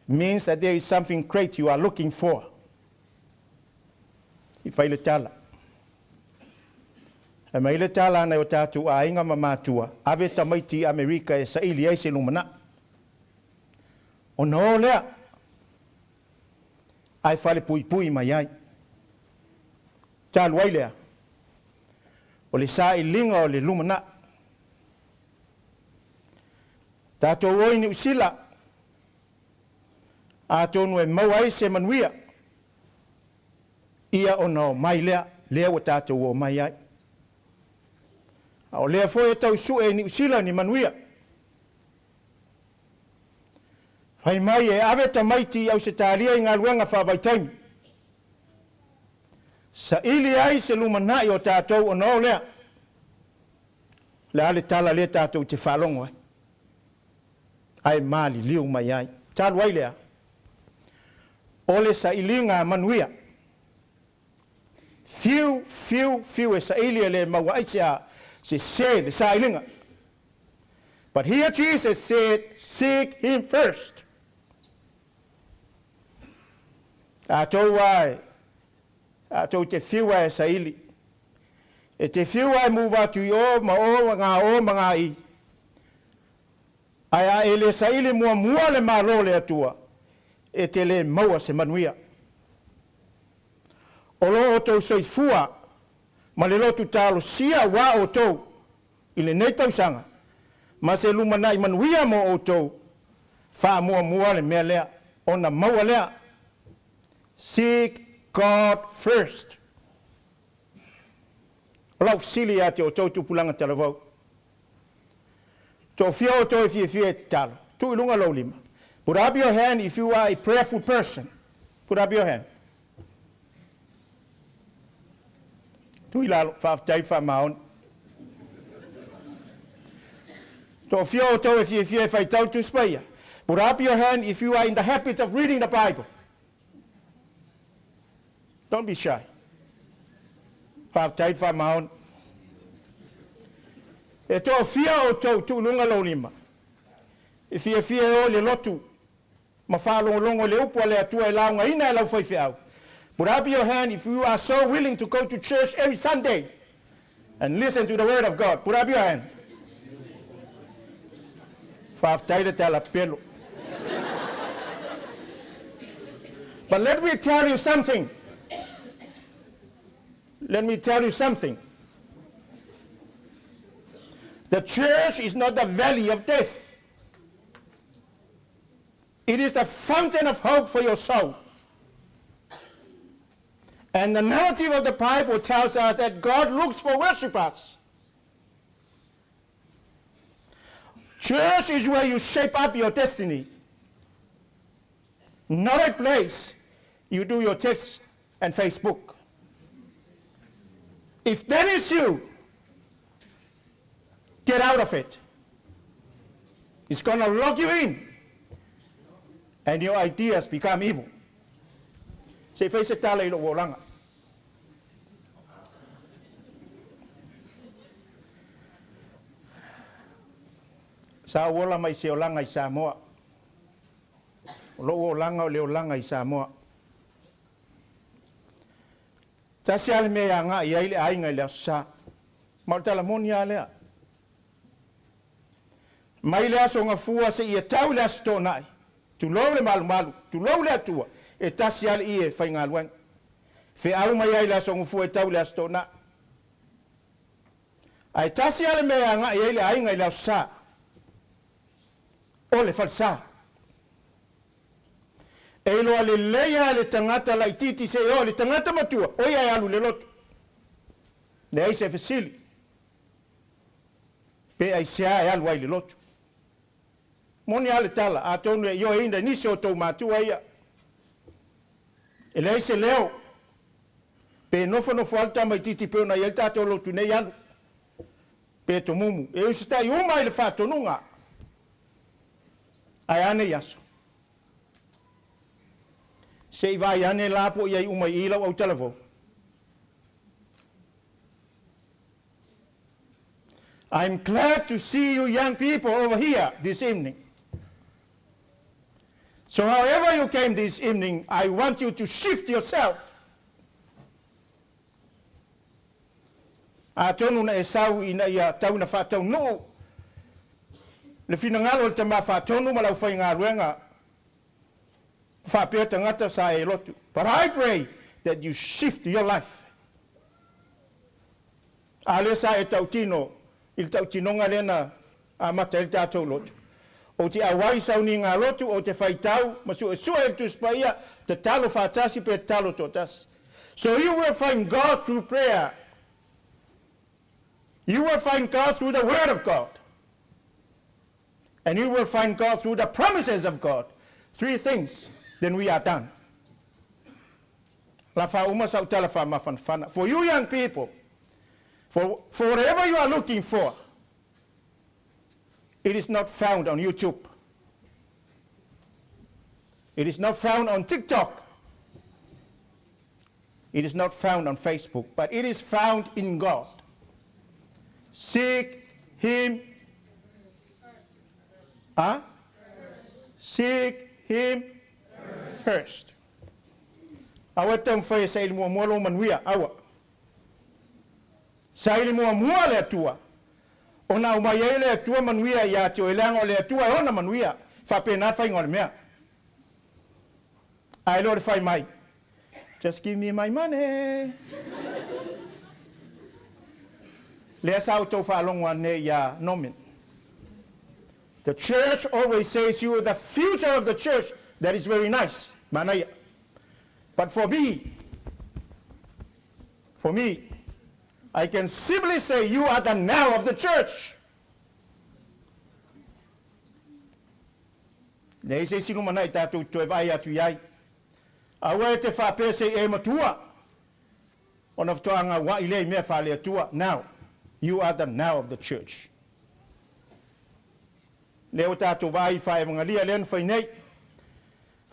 means that there is something great you are looking for. I whai le tala. E mai le tala ana o tātu a inga mamatua. Ave tamaiti Amerika e saili e se lumana. O no lea. Ai whale pui mai ai. Tālu ai lea. O le sa i linga o le lumana. Tātou oi ni usila. A tonu e mau ai se manuia. Ia o no mai lea. Lea o tātou o mai ai. O lea foi e tau su e ni usila ni manuia. Hai mai e ave tamaiti au se tālia i ngā luenga whawaitain. Sa ili ai se lumanai o tātou o nō lea. Le ale tala lea tātou te whalongo ai. Ai mali liu mai ai. Tālu ai lea. Ole sa ili ngā manuia. Fiu e sa ili le maua ai se le sa ilinga. But here Jesus said, seek him first. A tau te whiua e saili. E te whiua e muwatu i o ngā i. Ai a e le saili mua le malo le atua. E te le maua se manuia. O lo o tau soifua, ma le lotu talo sia wa o tau. I le nei tausanga. Ma se lumanai manuia mo o tau. Wha mua le mea lea. Ona maua lea. Seek God first. lau sili ate o tau Tupulaga Talavou. To fia o toi fia talo. Tu ilunga lau lima. Put up your hand if you are a prayerful person. Put up your hand. Tu ilalo whaftai whamaon. To fia o toi fia whai tau tu spaya. Put up your hand if you are in the habit of reading the Bible. Don't be shy. Whaftai whamaon. E tō fia o tau tūlunga lau lima. E fia o le lotu. Ma whālongolongo le upua le atua e launga ina e lau whaiwhiau. Put up your hand if you are so willing to go to church every Sunday and listen to the word of God. Put up your hand. Whaftaira tala pelo. But let me tell you something. Let me tell you something. The church is not the valley of death. It is the fountain of hope for your soul. And the narrative of the Bible tells us that God looks for worshipers. Church is where you shape up your destiny. Not a place you do your text and Facebook. If that is you, get out of it. It's going to lock you in. And your ideas become evil. Se fai se tala ilo wolanga. Sa wola mai se olanga I Samoa. Lo olanga o le olanga I Samoa. Ta se ale me anga I ai le ainga le sa. Ma tala monia lea. Mai le aso nga fua se ia tau le asto nai. Tu lau le malu, tu lau le atua. E tasi ale ie whai ngā luang. Fe au mai ai le aso nga fua e tau le asto nai. Ai tasi ale mea ngā i le ainga I le sa. O le falsa. E loa le leia le tangata la ititi se o le tangata matua. O ia e alu le lotu. Le ai se fesili. Pe ai sea e alu ai le lotu. Moni ale tala, a tonu e io inda nisi o tau matua ia. E lei se leo. Pe nofo alta mai titi pe ona ielta to lotu nei alu. Pe to mumu. E usita I uma I le whatonunga. Ai ane yaso. Se I vai ane lapo I uma I ila au Talavou. I'm glad to see you young people over here this evening. So however you came this evening, I want you to shift yourself. A tonu na e sau ina ia tau na whatau no. Le fina ngalo le tama whatonu ma lau whai ngā ruenga. Whapea tangata sa e lotu. But I pray that you shift your life. A le sa e tau tino, il tau tinonga lena a mata il tātou lotu. O te awai sauni ngā lotu o te whaitau, masu e sua e tu spaia, te talo whatasi pe talo totas. So you will find God through prayer. You will find God through the Word of God. And you will find God through the promises of God. 3 things, then we are done. La fa uma sa utala fa mafanfana. For you young people, for whatever you are looking for, it is not found on YouTube. It is not found on TikTok. It is not found on Facebook, but it is found in God. Seek Him. Seek Him first. Awa tam fai sa ilmu mo manuia awa. Sa ilmu mo le atua. Ona uma ye le atua manuia ya te oelango le atua ona manuia. Fa pena fai ngol mea. Ai Lord fai mai. Just give me my money. Le sa to fa longwa ne ya nomin. The church always says you are the future of the church. That is very nice. Manaya. But for me, I can simply say you are the now of the church. Nei se sinu mana I tātou toe vai atu iai. Awe te whapese e matua. Ona whatoanga wa I lei mea whale atua. Now, you are the now of the church. Leo tātou vai whae lia len whai nei.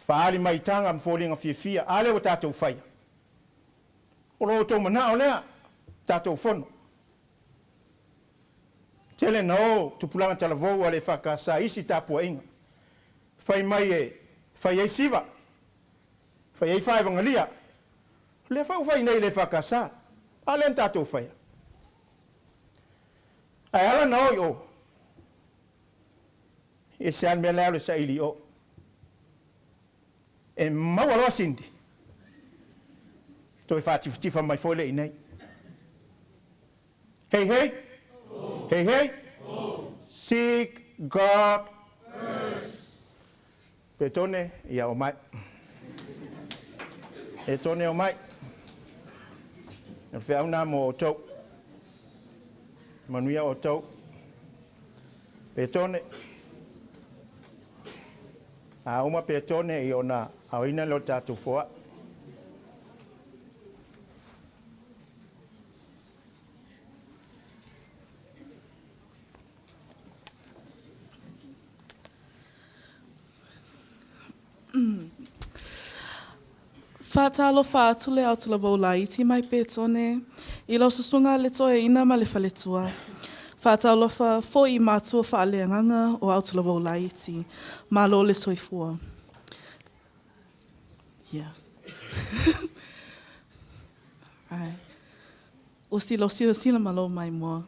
Whaali mai tanga mfolinga fia. Ale o tātou whai. O lo tō mana o lea. Tātou whono. Tele no, Tupulaga Talavou ale whakasa isi tāpua inga. Whai mai whai ei siva. Whai ei whae lia. Le whai nei le whakasa. Ale en tātou whai. Ai ala na oi o. E sean mea leo le sa ili o. E mawaloa sindi. Toi whātifutifa mai fole I nei. Hey, hey. Oh. Hey, hey. Oh. Seek God first. Petone, ia o mai. E tone o mai. E whiauna mo o tau. Manuia o tau. Petone. A uma petone I ona auina lo tātou foa.
Whātalo whātule au Talavou la iti mai pētone, I lau sasunga le toe ina ma le whaletua. Whātalo wha fo I mātua whaaleanganga o au Talavou la iti, ma lo le soifua. Yeah. Ai. O sila ma lo mai mua.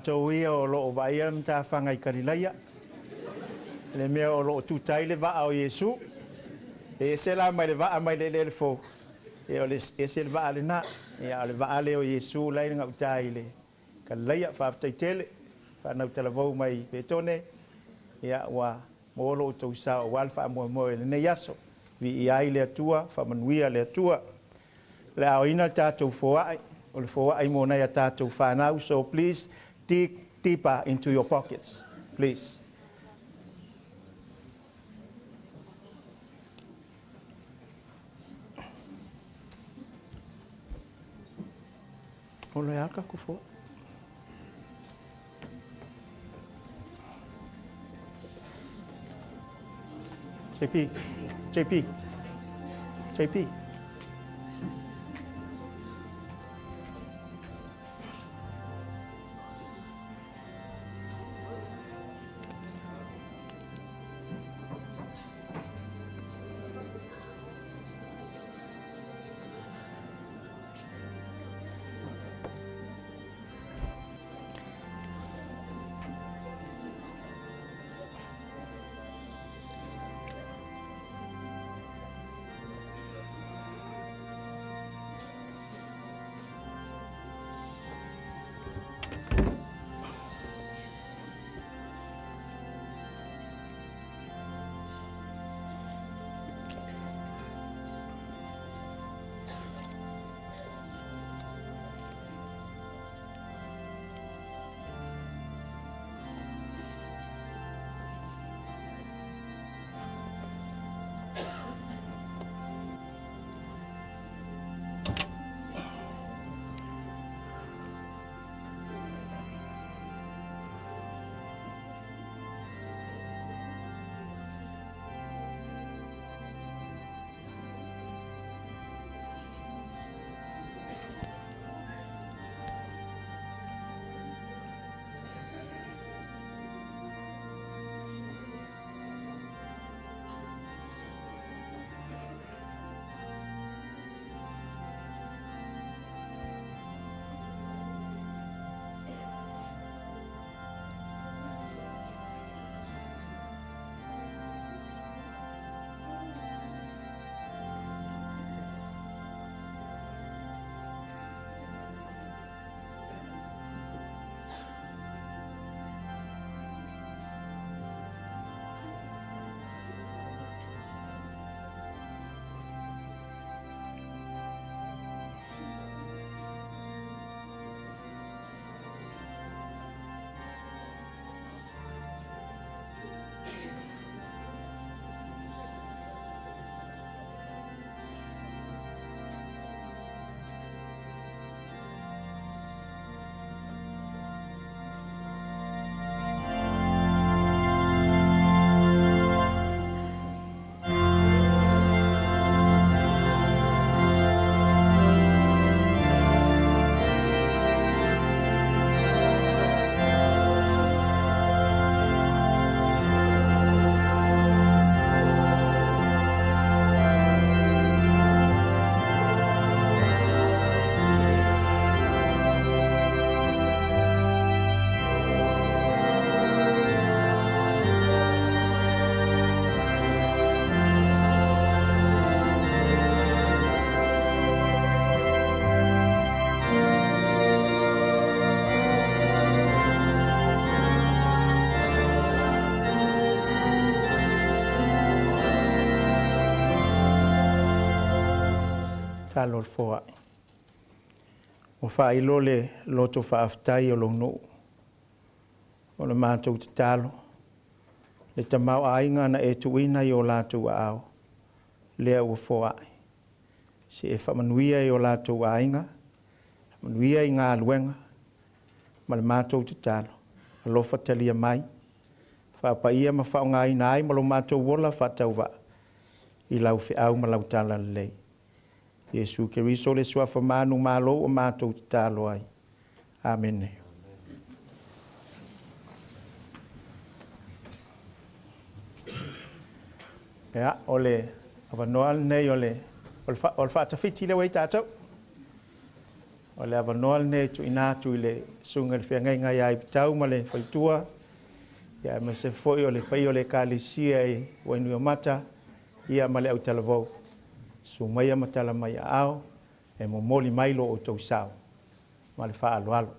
mātou ia o loo vaia na tā whangai karilaia. Le mea o loo tūtai le vaa o Yesu. E se la mai le vaa mai le fo. E o le se le vaa le na. E o le vaa le o Yesu lai ngā utai le. Karilaia whaafitai tele. Whanau Talavou mai petone. Ia wa mo loo tau sa o walfa mo mo le ne yaso. Vi i ai le atua, whamanuia le atua. Le ao ina tātou foai. O le foai mo nei a tātou whanau. So please dig deeper into your pockets. Please. Ole alka ko fo. JP. Talo le foa. O whailo le loto whaaftai o longu. O le mātou te talo. Le tamau ainga na e tuina i o lātou au. Lea ua foa. Se e whamanuia i o lātou ainga. Manuia i ngā luenga. Ma le mātou te talo. Alofa talia mai. Whapaia ma whaonga i nai ma lo mātou wola whatau wa. I lau whi au ma lau tala lei. Yesu ke riso le suafa manu malo o mātou te talo ai. Amen. Ia, ole, awanoa nei ole whaatawhiti le wei tātou. O le avanoa ne tu ina tu le sunga le whiangai ngai ai tau ma le whaitua. Ia me se foi o le pai o le kālisia e wainui o mata. Ia ma le au Talavou. Su mai a matala mai a ao. E mo moli mailo o tau sao. Ma le wha alo alo.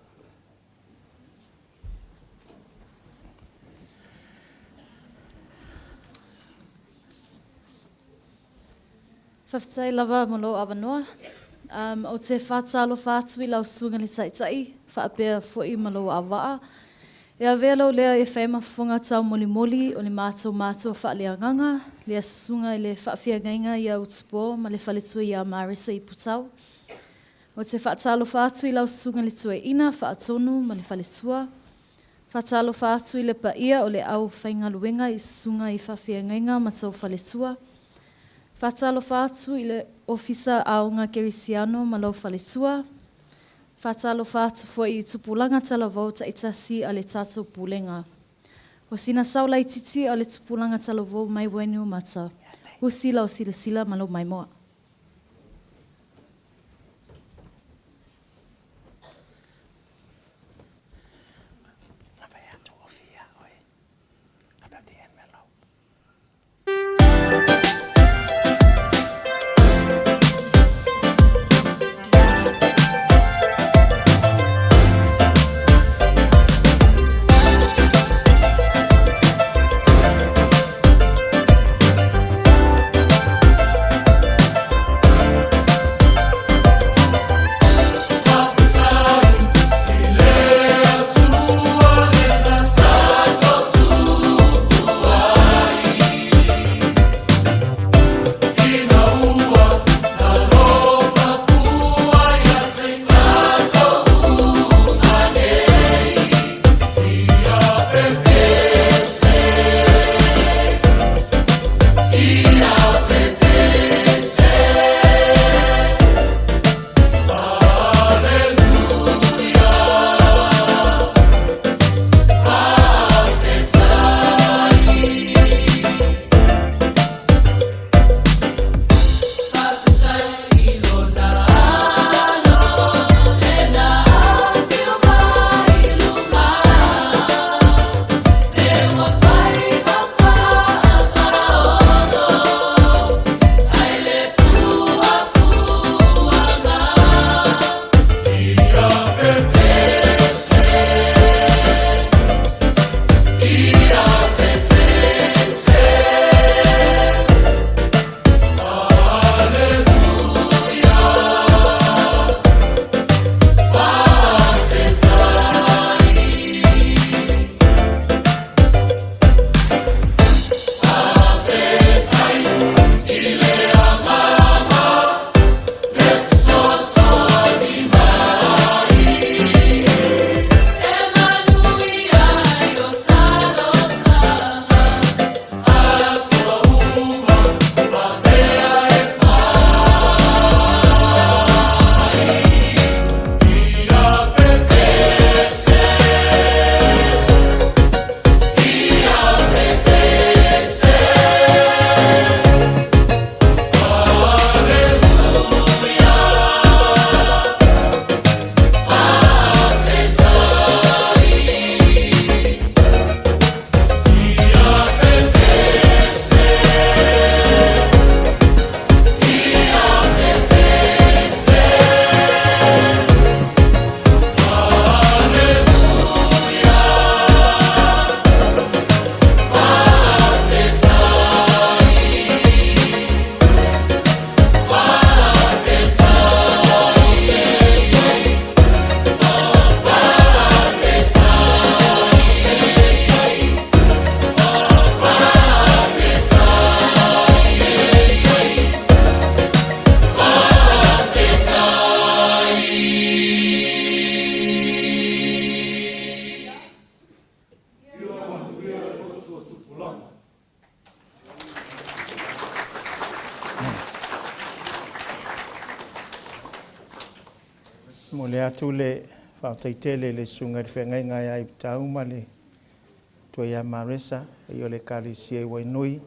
Whawhitai lava mo lo avanoa. O te whātalo whātu I lau sunga le taitai, whaapea fwoi ma lo awaa. E a velo lea e whaima whunga tau moli moli o le mātou whaalea nganga, lea sunga I le whaafia ngainga I a utupo ma le whaletua I a Marisa I putau. O te whaatalo whātu I lau sunga le tue ina, whaatonu ma le whaletua. Whaatalo whātu I le paia o le au whaingaluenga I sunga I whaafia ngainga ma tau whaletua. Whaatalo whātu I le ofisa aonga Kerisiano ma lau whaletua. Whaatalo whātu fwoi I Tupulaga Talavou ta itasi a le tātou Pulega. O sina saula I titi a le Tupulaga Talavou mai wenu o mata. Husila o sila ma lau mai moa.
Mo le atu le whautaitele le sunga le whengai ngai ai tauma le tua ia Marisa i o le kalisia i wainui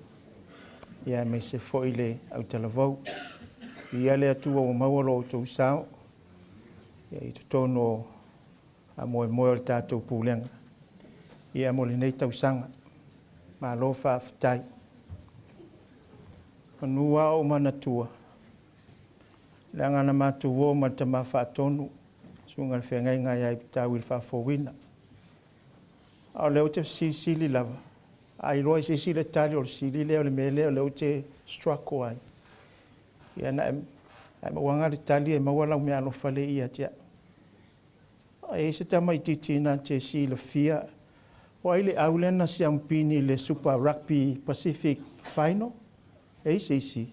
ia me se foi le au Talavou ia le atua o maualo o tau sao Ia I tono a moe o le tātou Pulega. Ia mo le nei tausaga. Ma lo whaafitai. Manua o manatua. Le angana mātou o ma te mawhaatonu. Sunga le whengai ngai ai tau il whaafowina. Au leo te sisili lava. Ai roa sisi le tali o le sili leo le mele o leo te strako ai. Ia na ai mawanga le tali e mawala me alo fale ia tia. E se tama I titina te si le fia. O ai le aulena si ampini le Super Rugby Pacific Final. E si.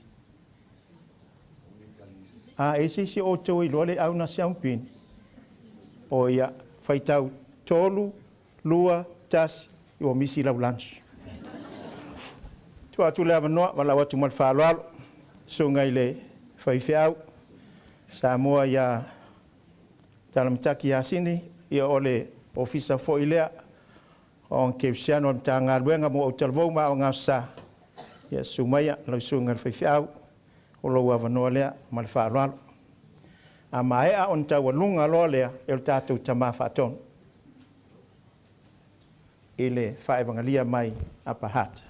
E si o tau I loa le auna si ampini. O ia, whaitau tolu, lua, tasi, I o misi lau lunch. Tua tu le avanoa, wala watu mal whaaloalo. So ngai le whaiwhiau. Sa moa ia talamitaki asini, ia ole ofisa fo ilea. O keusiano am ta ngā ruenga mo o Talavou ma o ngā sa. Ia sumaya, lau sunga le whaiwhiau. O lau avanoa lea, mal whaaloalo. A maea on tau lunga loa lea, e o tātou tamā whaatonu. I le whaevangalia mai apahata.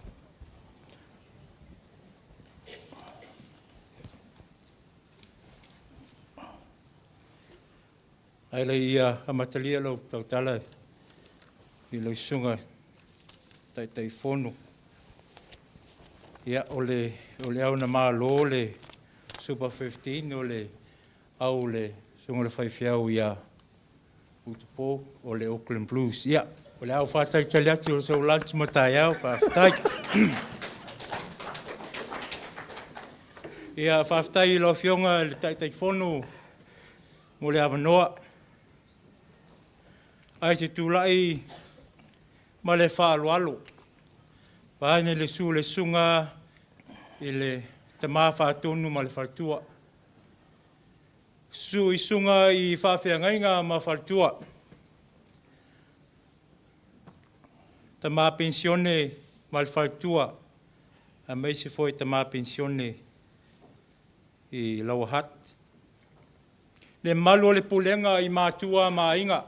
Ai le ia amatalia lau tautala I lau sunga tai fono. Ia o le au na maa lo le Super 15 o le au le sunga le whaiwhiau ia utupo o le Auckland Blues. Ia, o le au whātai tali ati o le sau lunch matai au whātai. Ia whātai lo fionga le tai fono mo le avanoa. Ai se tūlai ma le whāloalo. Paine le su le sunga I le tamā whātonu ma le whātua. Su I sunga I whawhiangainga ma whātua. Tamā pensione ma le whātua. A mei se foi tamā pensione I Lauahat. Le malu le Pulega I mātua ma inga.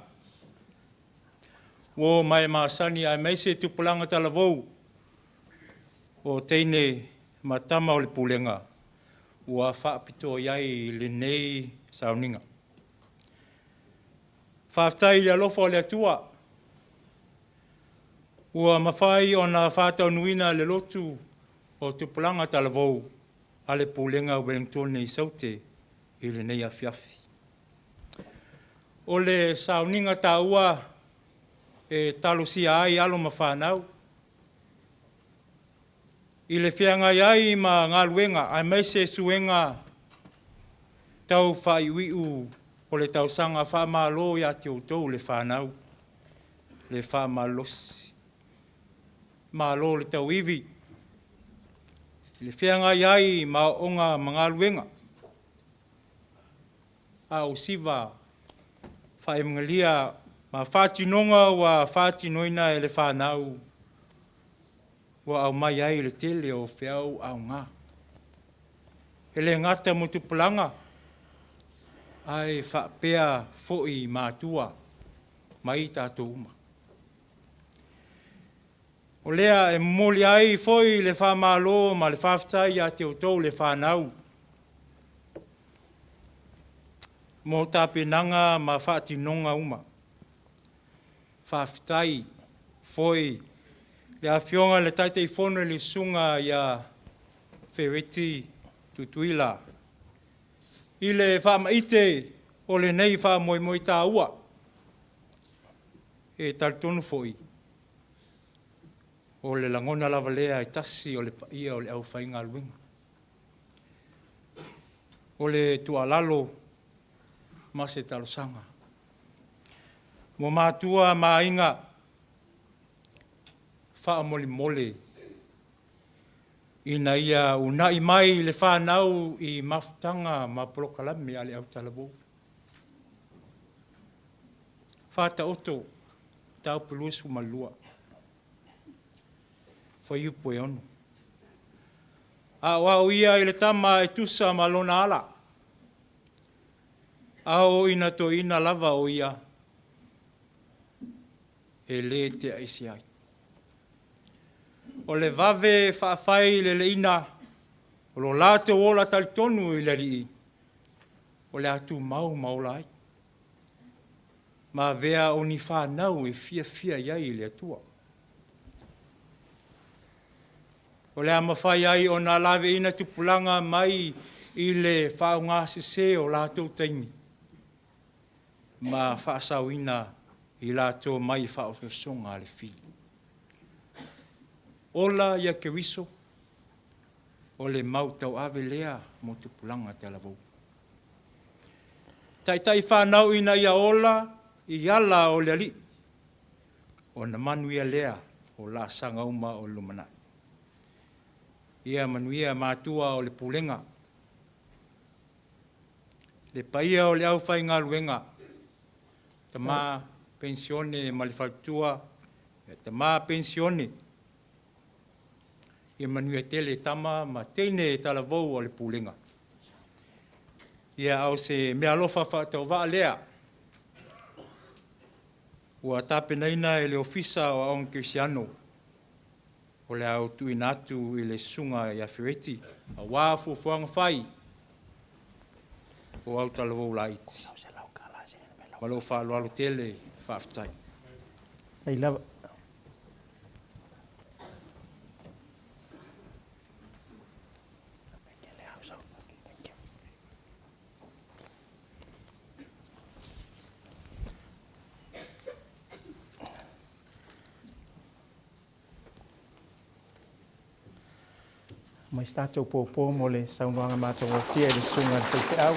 O mai maasani ai mai se Tupulaga Talavou o teine matama o le Pulega ua whaapito iai le nei sauninga. Whaftai le alofa o le atua ua mawhai o na whātau nuina le Lotu o Tupulaga Talavou a le Pulega Wellington I saute I le nei afiafi. O le sauninga taua e talosia ai alo ma whanau. I le whianga iai ma ngā luenga, ai mai se suenga tau whaiwiu o le tausanga whamalo ia te outou le whanau, le whamalosi. Malo le tau iwi. I le whianga iai ma onga ma ngā luenga. A o siva whaemangalia ma whātinonga wa whātinoina e le whanau wa au mai ai le tele o whiau au ngā. E le ngata mo Tupulaga ai whapea fo'i mātua mai tātou uma. O lea e moli ai fo'i le whamalo ma le whaftai a te outou le whanau. Mo tāpenanga ma whātinonga uma. Whaftai, foi, le awhionga le taitei whono le sunga ia wheweti tutuila. I le whamaite o le nei whamoimoi tā ua. E taritonu foi. O le langona lava lea e tasi o le paia o le au whainga luinga. O le tualalo ma se talosanga. Mo mātua mā inga wha mole ina ia unai mai le whanau I mafutanga ma polokalame ale au Talavou. Whata oto tau pelusu malua. Whaiupo e onu. A wau ia I le tama e tusa ma lona ala. Ao ina to ina lava o ia. E le te aisi ai. O le vave whaafai le ina. O lo la te wola tali tonu i le rii. O le atu mau maulai. Ma vea o ni whanau e fia iai le atua. O le amawhai ai o nā lawe ina tupulanga mai i le whaunga se o lātou taimi. Ma whaasau ina i lātou mai whaosonga le fili. Ola ia ke wiso o le mautau ave lea mo tupulanga Talavou. Tai whanau ina ia ola i ala o le ali. O na manuia lea o la sanga uma o lumanai. Ia manuia mātua o le Pulega. Le paia o le au whai ngā luenga. Tamā pensione ma le whautua. Tamā pensione. Ia manuia tele tama ma teine Talavou o le Pulega. Ia au se mea lofa whaatau waa lea. Ua tāpenaina e le ofisa o Congregational. O le au tui natu i le sunga i awhireti. A wāfu fuanga whai. O au Talavou la iti. Malo whaalualu tele whaaftai.
Ei lava. Mai statou pōpō mo le saunoanga mātou o fia le sunga te te au.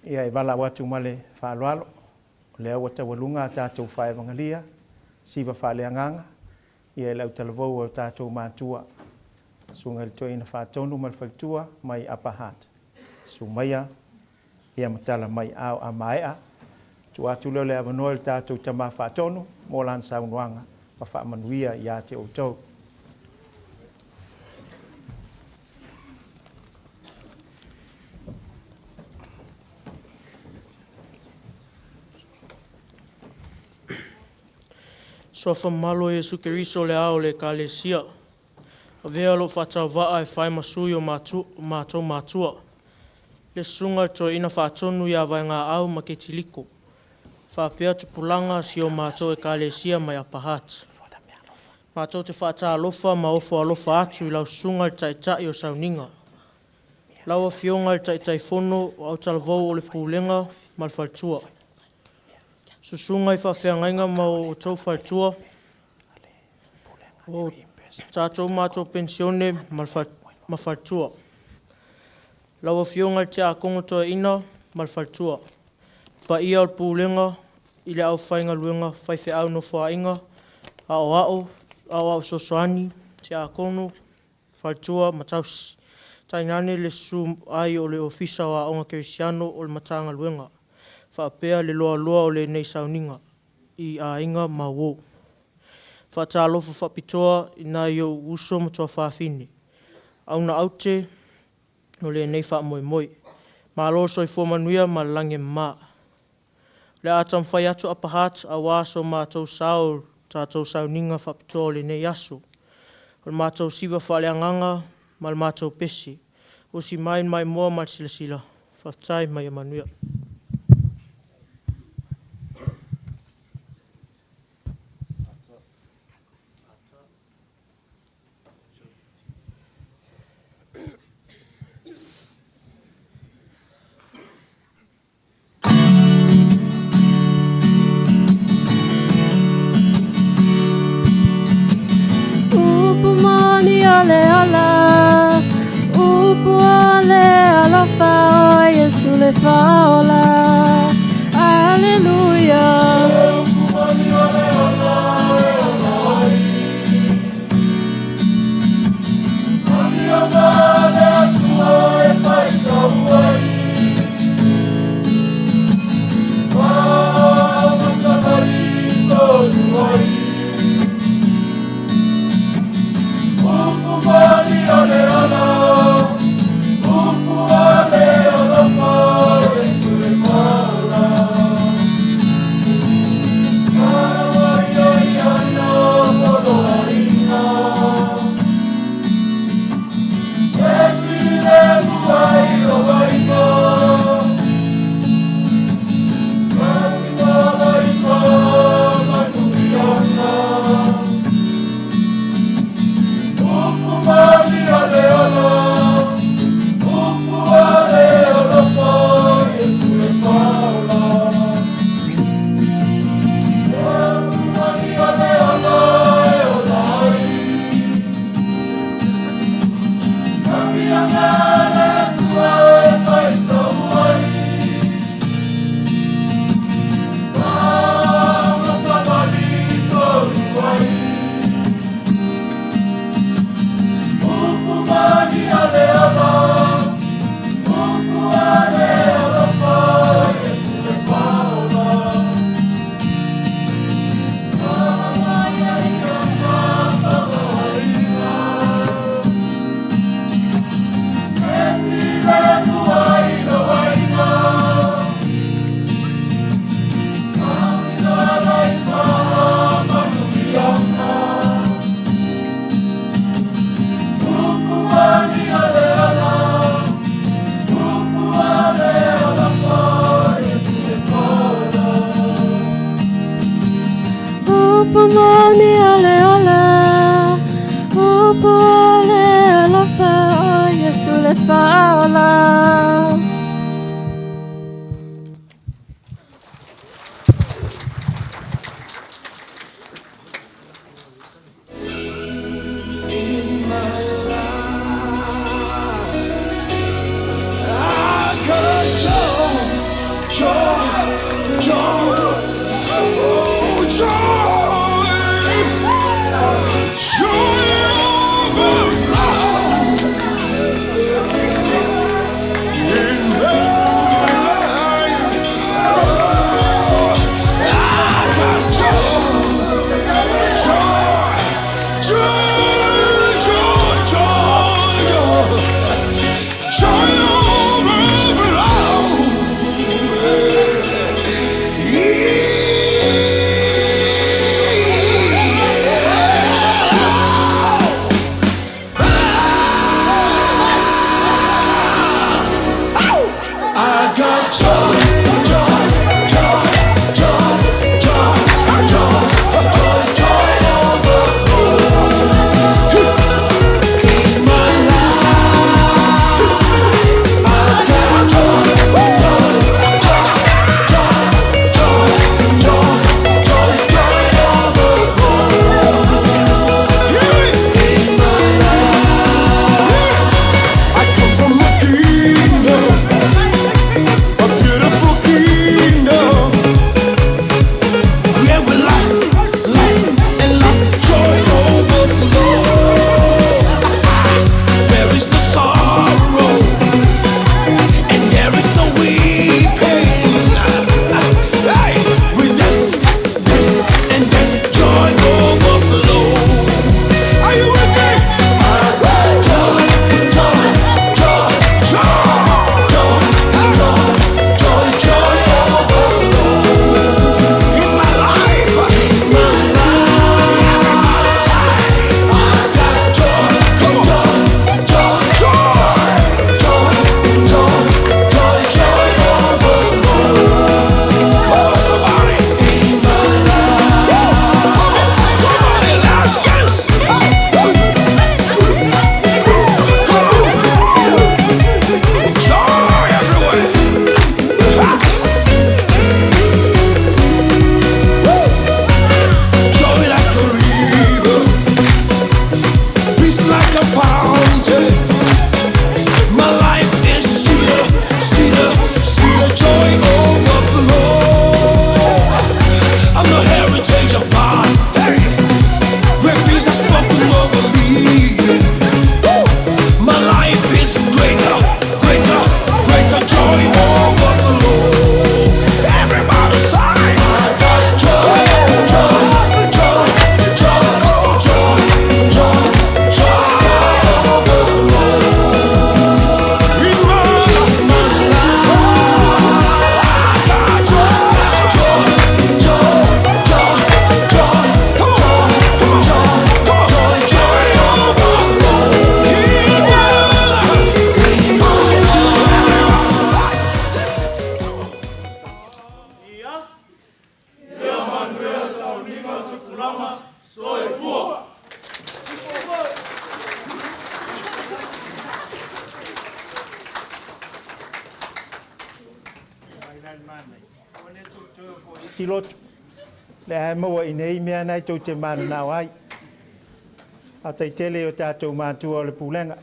Ia e wala watu male whaaloalo. Le au ta walunga tātou whae wangalia. Siva whaale anganga. Ia e lau Talavou o tātou mātua. Sunga le toi na whātonu mal whaitua mai apahat. Sumaya ia matala mai au a maea. Tu atu leo le avanoa le tātou tamā whātonu mō lan saunuanga pa whaamanuia i a te outou.
Sofa malo Yesu Keriso le ao le kalesia. A vea lo whatawaa e whai masui o mātou mātua. Le sunga to ina whatonu ia vai ngā au ma ke tiliko. Whapea Tupulaga si o mātou e kalesia mai apahat. Mātou te whata alofa ma ofo alofa atu i lau sunga le taitai o sauninga. Laua fionga le taitai fono o au Talavou o le Pulega ma le whaltua. Susunga i whawhiangainga ma o tau whaltua. O tātou mātou pensione ma whaltua. Laua fionga te a kongo toa ina ma whaltua. Pa ia o Pulega i le au whainga luenga whaiwhi au no whainga. Ao sosoani te a kongo whaltua ma tausi. Tainane le su ai o le ofisa wa Congregational o le matanga luenga. Whapea le loa o le nei sauninga i a inga ma wo. Whata alofa whapitoa i nā iau uso matua whawhine. Auna aute o le nei wha moi. Ma aloso i fuamanuia ma lange maa. Le atam whai atu apahat a waso mātou sao tātou sauninga whapitoa o le nei aso. O le mātou siwa whaleanganga ma le mātou pesi. O si mai moa ma sila. Whaftai mai amanuia.
Le faola, aleluia. Upamani ale ole, upu ale ala fa o Yesu le fa ola.
Si Lotu. Le ai maua i nei mea nei tau te mana nau ai. A tai tele o tātou mātua o le Pulega.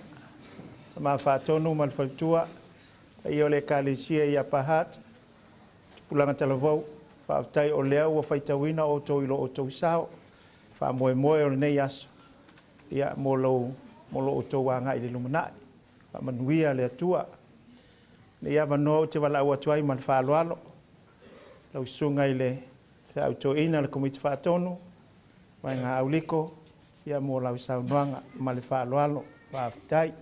ma whaatonu ma le whautua, i o le kalesia i a pahat, Tupulaga Talavou, whaaftai o lea ua whaitawina o tō ilo o tō sao, wha moe moe o nei aso, ia molo o tō wanga i le lumanai, wha manuia le atua, le ia wanoa o te wala ua tuai ma le whaaloalo, lau sunga i le au tō ina le komiti whaatonu, mai ngā auliko, ia mo lau saunuanga ma le whaaloalo, whaaftai.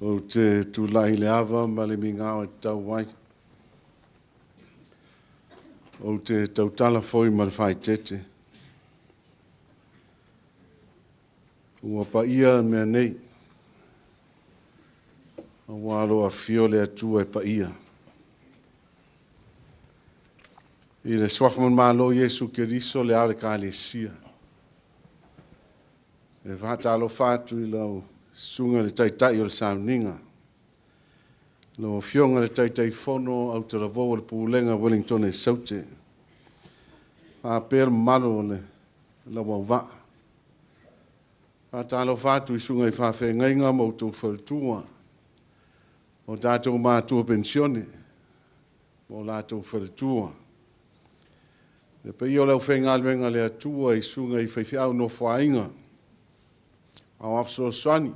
O te tūlai le awa ma le mingao e tau wai. O te tautala foi ma le whai tete. Ua pa ia mea nei. A wālo a fio le atua e pa ia. I le swafaman mālo Jesu Keriso le aure ka le sia. E vātalo whātu i lau sunga le taitai o le sauninga. Lo fionga le taitai fono au Talavou o le Pulega Wellington e saute. Pēr malo le lawa wa. Talo fatu i sunga i whawhengainga mo tō whautua. O tātou mātua pensione. Mo lātou whautua. Le pei o lau whengalwenga le atua i sunga i whaiwhiau no whainga. Au afso swani.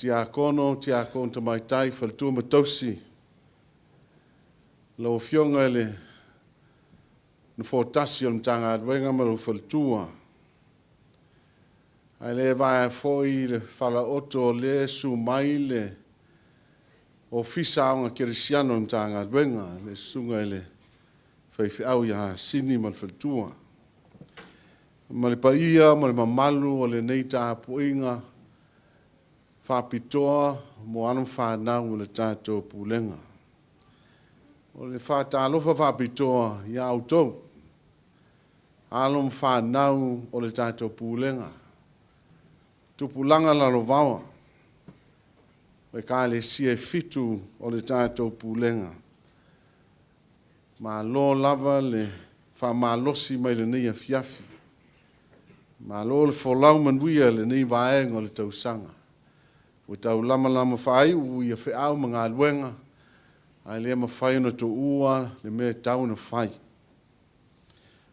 Tia kono te mai tai whaltua matausi. Lau fionga le na fōtasi o mtanga adwenga ma lau whaltua. Ai le vai foi le fala oto le su mai le o fisa o Kirisiano mtanga adwenga le sunga le whaiwhiau ia sini ma whaltua. Ma le paia, ma le mamalu o le neita apuinga whapitoa mo anam whanau le tātou Pulega. O le whātālofa whapitoa ia autou. Anam whanau o le tātou Pulega. Tupulaga lalo wawa. O ka le sia fitu o le tātou Pulega. Ma lo lava le whamalosi mai le nei a fiafi. Ma lo le wholau manuia le nei vaenga o le tausanga. O tau lama whai u ia whiau mga aluenga. Ai lea ma whai na to ua le mea tau na whai.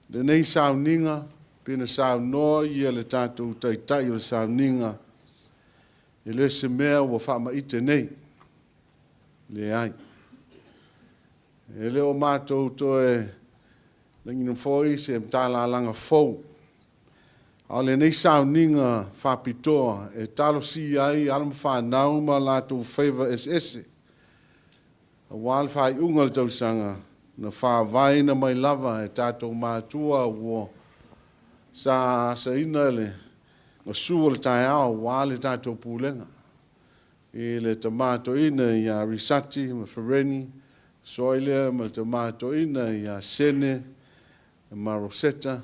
Le nei sauninga, pena sau noa ia le tātou taitai o le sauninga. E le se mea ua whama ite nei. Le ai. E le o mātou to e nangina fōi se mtala langa fōu. A le nei sauninga whapitoa e talo si ai alam whanau ma lātou whaiva SS. A wāl whai unga le tausanga na whawai na mai lava e tātou mātua ua sa ina le na sua le tai ao wāle tātou Pulega. E le tamato ina ia risati ma whareni, soile ma le tamato ina ia sene ma rosetta.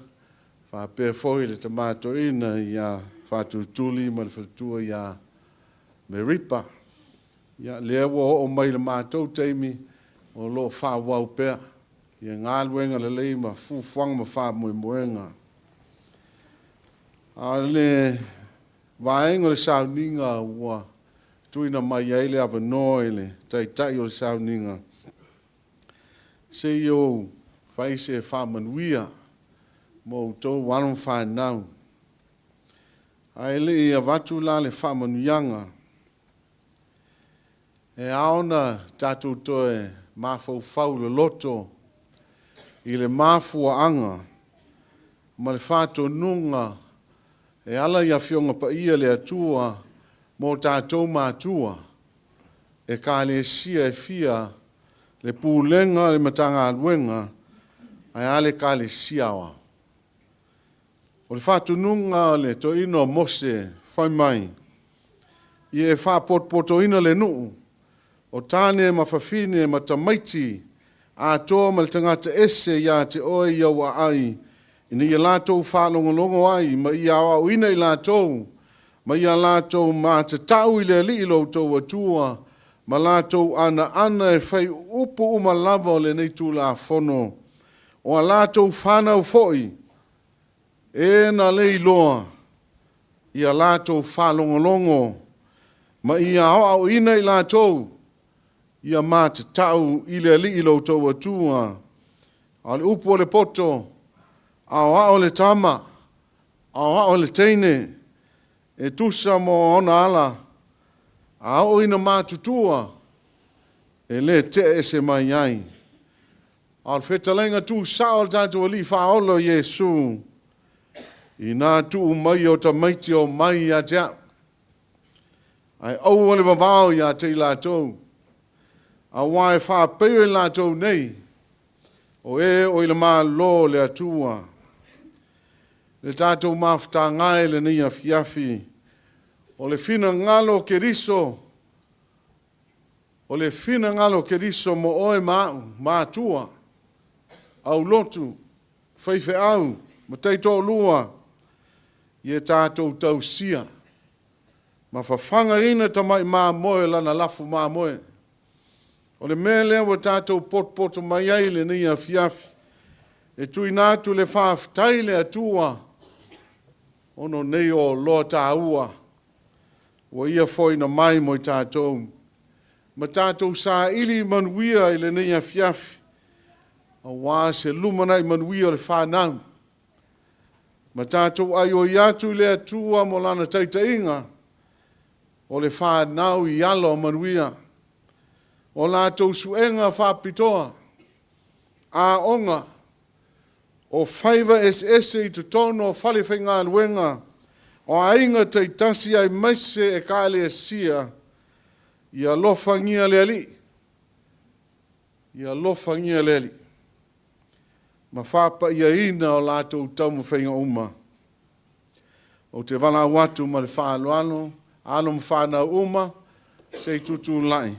Fa pe foi le tamato ina ia fatutuli ma le fatua ia meripa. Ia lewa o mai le mātou teimi o lo wha wau pea. Ia ngāluenga le lei ma fufuang ma wha moenga. A le vaenga le sauninga ua tuina mai eile ava noe le taitai o le sauninga. Se yo faise wha manuia. Mo tō warum whanau. Ai le ia watu la le whamanuianga. E aona tātou toe mawhau le loto i le mafua anga. Ma le whato nunga e ala ia fionga pa ia le atua mo tātou mātua. E ka le sia e fia le Pulega le matanga aluenga ai ale ka le siawa. O le whatununga le to ino mose whai mai. I e whapotpoto ina le nuu. O tāne ma whawhine ma tamaiti. A tō ma le tangata ese ia te oe iau a ai. Ina ia lātou whālongolongo ai, ma ia au ina i lātou, ma ia lātou mā te tau i le li i loutou atua, ma lātou ana e whai upu uma lava o le nei tū la whono. O a lātou whānau foi, e na lei loa, ia lātou whālongolongo, ma ia au ina i lātou, ia mā te tau i le li i loutou atua, a le upu o le poto, a le tama, a le teine, e tusa mo ona ala, a o ina mātutua, e le te e se mai ai. A le whetalenga tū sao le tātua li whaolo Iesu, i nā tū mai o ta maiti o mai a tea. Ai au o le wawao i a te i lātou, a wae whāpeu i lātou nei, o i le mā lo le atua. Le tātou mafta ngai le nia fiafi, o le fina ngalo ke riso, o le fina ngalo ke riso mo oe mātua, au lotu, whaife au, ma teito lua, i e tātou tausia, ma whawhanga ina tamai mā moe lana lafu mā moe, o le mele wa tātou potpoto mai ai le nia fiafi, e tui nātu le whaftai le atua, ono nei o loa tā ua, wa ia foi na mai mo i tātou. Ma tātou sā ili manuia i le nei a fiafi, a wā se lumana i manuia le whānau. Ma tātou ai o iatu le atua mo lana taitainga, o le whānau i alo manuia. O lātou suenga whāpitoa, a onga, o whaiva ese i te tono o whalewhenga luenga, o ainga te tasi ai maise e kāle e sia, i alofa ngia leali. I alofa ngia leali. Ma whapa ia ina o lātou taumu whenga uma. O te wana watu ma le whāluano, alo mwhāna uma, se tutu lai.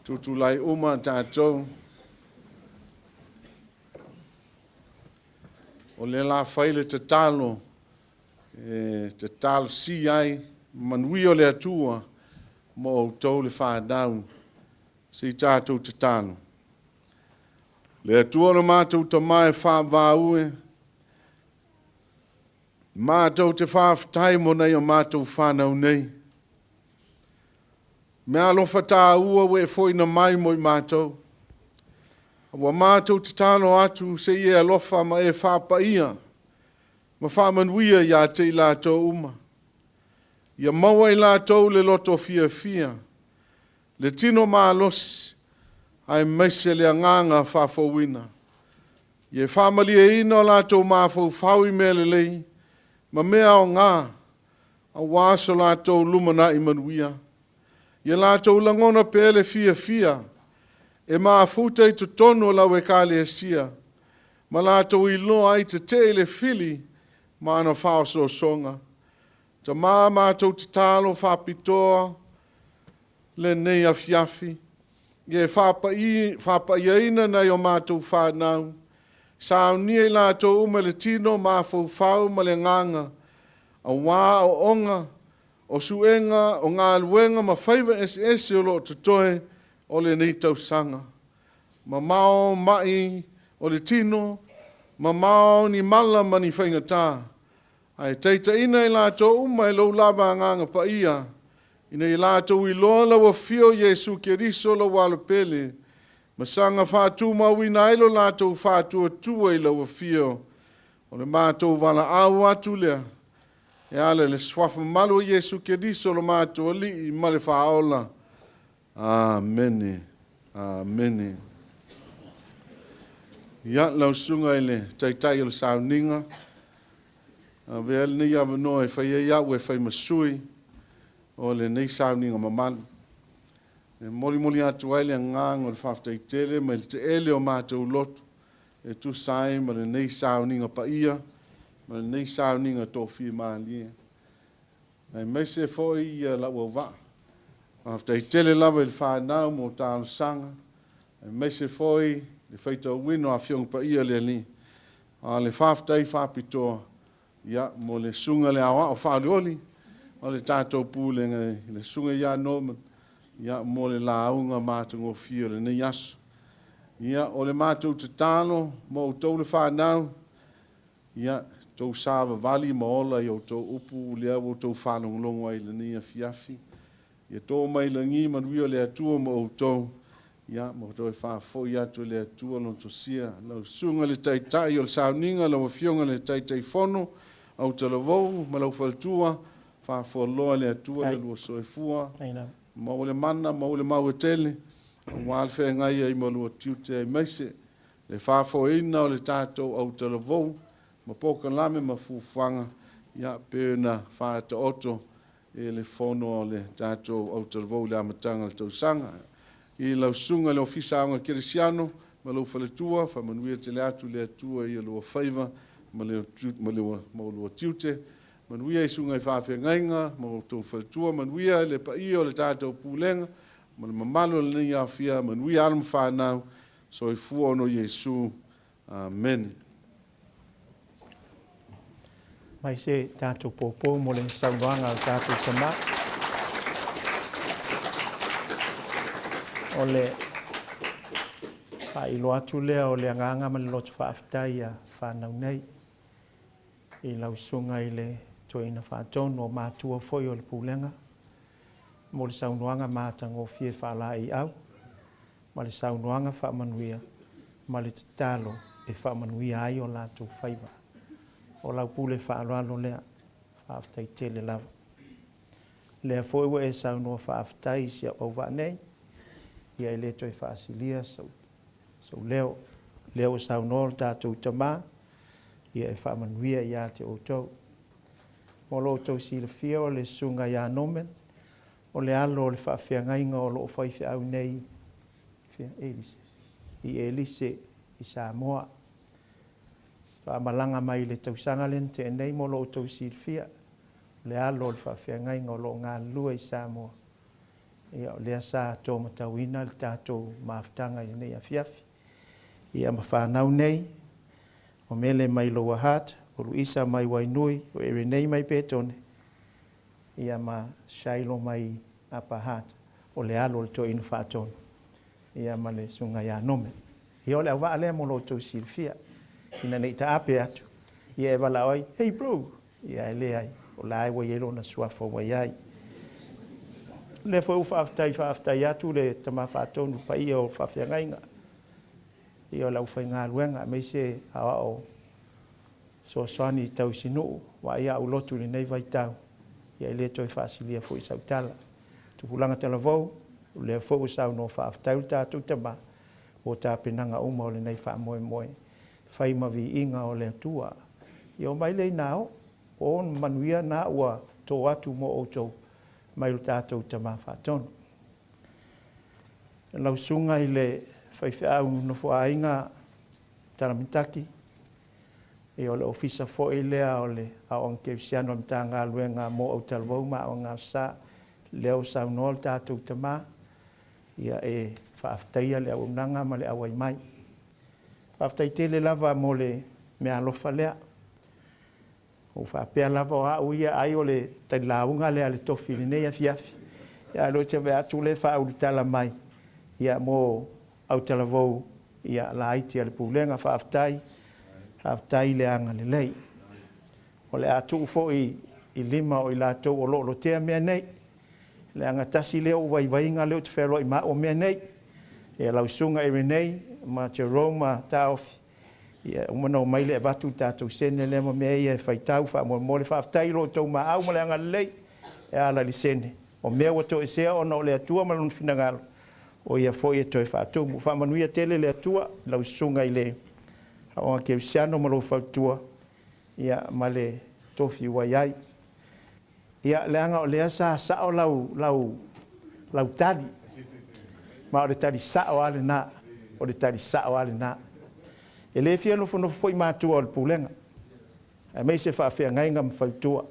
Tutu lai uma tātou. O le la whaile te talo si ai, manui o le atua, mo o tau le whādau, si tātou te talo. Le atua na mātou ta mai whāwaue, mātou te whāwhatai mo nei o mātou whānau nei. Mea alofa tā ua we foi na mai mo i mātou. Wa mātou te tāno atu se ie alofa ma e whāpaia, ma whāmanuia ia te i lātou uma. Ia maua i lātou le loto fia fia, le tino mālosi, ai meise le anganga whāwhauina. Ie whāmalia ina o lātou māwhau whau i mele lei, ma mea o ngā, a wāso lātou lumana i manuia. Ia lātou langona pēle fia fia, e mā futa i tu tono lau e kāle e sia. Ma lātou i loa i te te le fili, ma ana whāoso songa. Ta mā mātou te tālo whāpitoa, le nei a fiafi. Ie whāpaia ina nei o mātou whānau. Sāu nia i lātou uma le tino mā whau ma le nganga. A wā o onga, o suenga, o ngā luenga ma whaiva ese o lo tutoe, o le nei tau sanga. Ma mao mai o le tino, ma mao ni mala mani whaingatā. Ai teita ina i lātou uma i lau lava nganga pa ia. Ina i lātou i loa lawa fio Iesu ke riso la wala pele. Ma sanga whātu mawina ilo lātou whātua tua i lawa fio. O le mātou wala au atu lea. E ale le swafa malu Iesu ke riso la mātou li i male whaola. Amen. Amen. Ia lau sunga ele taitai o sauninga. Vea ni ia no e whaia ia ue whai masui. O le nei sauninga mamalu. E moli atu ai le ngang o le whaftai tele. Ma te ele o mātou lotu. E tu sai ma le nei sauninga pa ia. Ma le nei sauninga tofi maalia. Ai meise foi ia la ua waa. After tele lava il whanau mo tāna sanga. E meise foi le whaita wino a whiong pa ia le ni. A le whaftai whapitoa, ia mo le sunga le awa o whaalioli, o le tātou pūlenga le sunga ia Norman, ia mo le launga mātungo fio le nei asu. Ia o le mātou te tāno, mo tau le whanau, ia tau sāwa vali ma ola i o tau upu lea o tau whanonglongo ai le nei a fiafi. Ia tō mai le ngi manuia le atua mo o tau, ia mo tau e whafo ia tu le atua no to sia, lau sunga le taitai o le sauninga, lau fionga le taitai fono, au Talavou, ma lau faltua, whafo loa le atua le lua soifua, mau le mana, mau le mau e tele, wāle whea ngai ai ma lua tiute ai maise, le whafo ina o le tātou au Talavou, ma poka lame ma fuwanga, ia pēna whaata oto, e le fono o le tātou au Talavou le amatanga le tausanga, i lau sunga le ofisa aonga Kirisiano, ma lau whaletua, whamanuia te le atu le atua i lua whaiva, ma lua tiute, manuia i sunga i whawhia ngainga, ma tau whaletua, manuia le pa o le tātou Pulega, ma le mamalo le nei awhia, manuia alam whanau, so i fua ono Jesu. Amen.
Mai se tātou pōpō mo le saunoanga o tātou tama. O le whailo atu lea o le anganga ma le lotu whaaftai a whanau nei. I lau sunga i le toina whaatono o mātua foi o le Pulega. Mo le saunoanga mātango fie whala i au. Ma le saunoanga whaamanuia. Ma le tatalo e whaamanuia ai o lātou whaiva. O lau pule whaaloalo lea whaaftai tele lava. Lea foi wa e saunoa whaaftai sia au nei. Ia i le toi whaasilia sau leo saunoa tātou tamā. Ia e whaamanuia ia te outou. Mo lo outou si le fia o le sunga ia nomen. O le alo o le whaawhiangainga o lo whaifi au nei. I Elise i Samoa. Whaamalanga mai le tausanga len te nei mo lo outou si le fia. Le alo o le whaawhiangainga o lo ngā lua i Samoa. Ia o lea sa tō matauina le tātou maafutanga i nei a fiafi. Ia ma whanau nei. O mele mai loa hat, o Luisa mai wainui, o ere nei mai petone. Ia ma shailo mai apa hat, o le alo le to inu whaatono. Ia ma le sunga ia nome. Ia o le au waa lea mo lo tau silfia. Ina nei ta ape atu. Ia e wala oi, hey bro. Ia e le ai, o la ai wa yelo na suafo wa iai. Le foi whaaftai atu le tama whaatono pa ia o whawhiangainga. Ia o lau whainga luenga, me se hawa o so soani tau sinu, wa ia u Lotu ni nei vai tau. Ia le toi whaasilia fo i sautala. Tupulaga Talavou, le fo u sau no whaaftau tātou tama, o tā penanga uma o le nei wha moe moe. Whai mavi inga o le atua. Ia o mai lei nao, o on manuia na ua tō atu mo o tau, mai o tātou tama whaatono. Lau sunga i le whaiwhau no whainga Taramitaki. E o le ofisa fo i lea o le aong Kevisiano am tā ngā luenga mo au Talavou ma o ngā sa leo sau nol tātou tama. Ia e whaaftaia le au nanga ma le awai mai. Whaaftai tele lava mo le mea alofa lea. O whaapea lava o au ia ai o le tailaunga lea le tofi le nei a fiafi. Ia lo te mea atu le whaaulitala mai. Ia mo au Talavou ia la aiti ale Pulega whaaftai. Haftai le anga le lei. O le atu ufo i lima o i lātou o lo tea mea nei. Le anga tasi leo vai vainga leo te whero i ma o mea nei. E lau sunga e renei, ma te Roma taofi. Ia umana o mai le vatu tātou sene le ma mea ia e whaitau wha mo le whaaftai lo tau ma au ma le anga le lei. E ala li sene. O mea wato e sea ona o le atua ma lunu finangalo. O ia fo ia toi whaatou. Mu whamanuia tele le atua, lau sunga i le. O ke siano mo lo fautua ia male tofi waiai ia leanga o lea sa o lau tadi ma o le tadi sa o ale na o le tadi sa o ale na e le fia no foi matua o le Pulega ai mai se fa fia ngai ngam fautua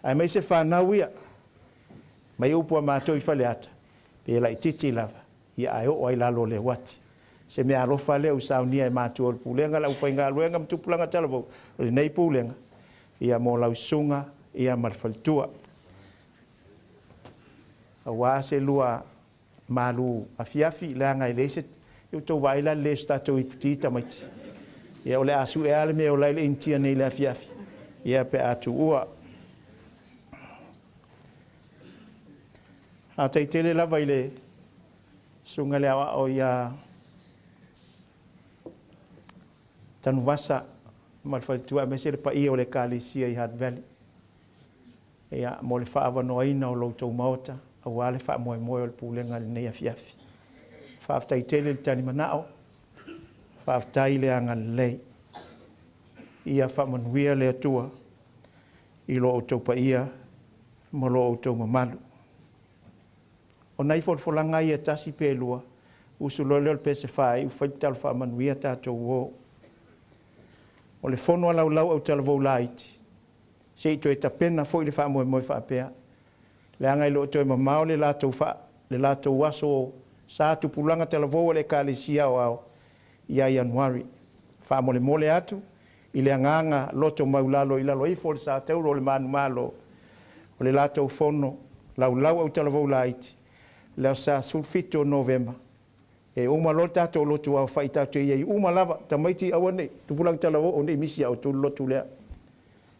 ai mai se fa nauia mai upu ma to i fale ata pe la titi lava ia ai o ai lalo le wati se mea alofa lea usaunia e mātua o le Pulega, lau whainga luenga Tupulaga Talavou, o le nei Pulega, ia mo lau sunga, ia marfalitua. A wā se lua malu afiafi, lea ngai leise, iu tau waila le statou i putita maiti. Ia o le asu e ale me o lai le intia nei le afiafi, ia pe atu ua. A teitele lava i le sunga le awa o ia tanu wasa malfalitua me se le pa ia o le kālesia i Hutt Valley. Ia mo le whaawanoaina o loutou maota, a wale wha moe moe o le Pulega le nei afiafi. Whaaftai tele le tani manao, whaaftai le anga lei. Ia whamanuia le atua, i lo o tau pa ia, mo lo o tau mamalu. O nei folfolanga ia tasi pelua, usu lole o le pese whai, u whaitalo whamanuia tātou o. O le fono alau lau au Talavou laiti. Se ito e tapena fo i le wha moe moe whaapea. Le anga ilo to e mamao le lato waso sa Tupulaga Talavou le kālesia o au ia Januari. Wha mole atu i le anganga loto maulalo i lalo ifo le sa teuro le manu malo o le lato fono lau au Talavou laiti. Leo sa sulfito November. E uma lo tato lotu au whaita te iei uma lava tamaiti awane Tupulaga Talavou o nei misi au tu lotu lea.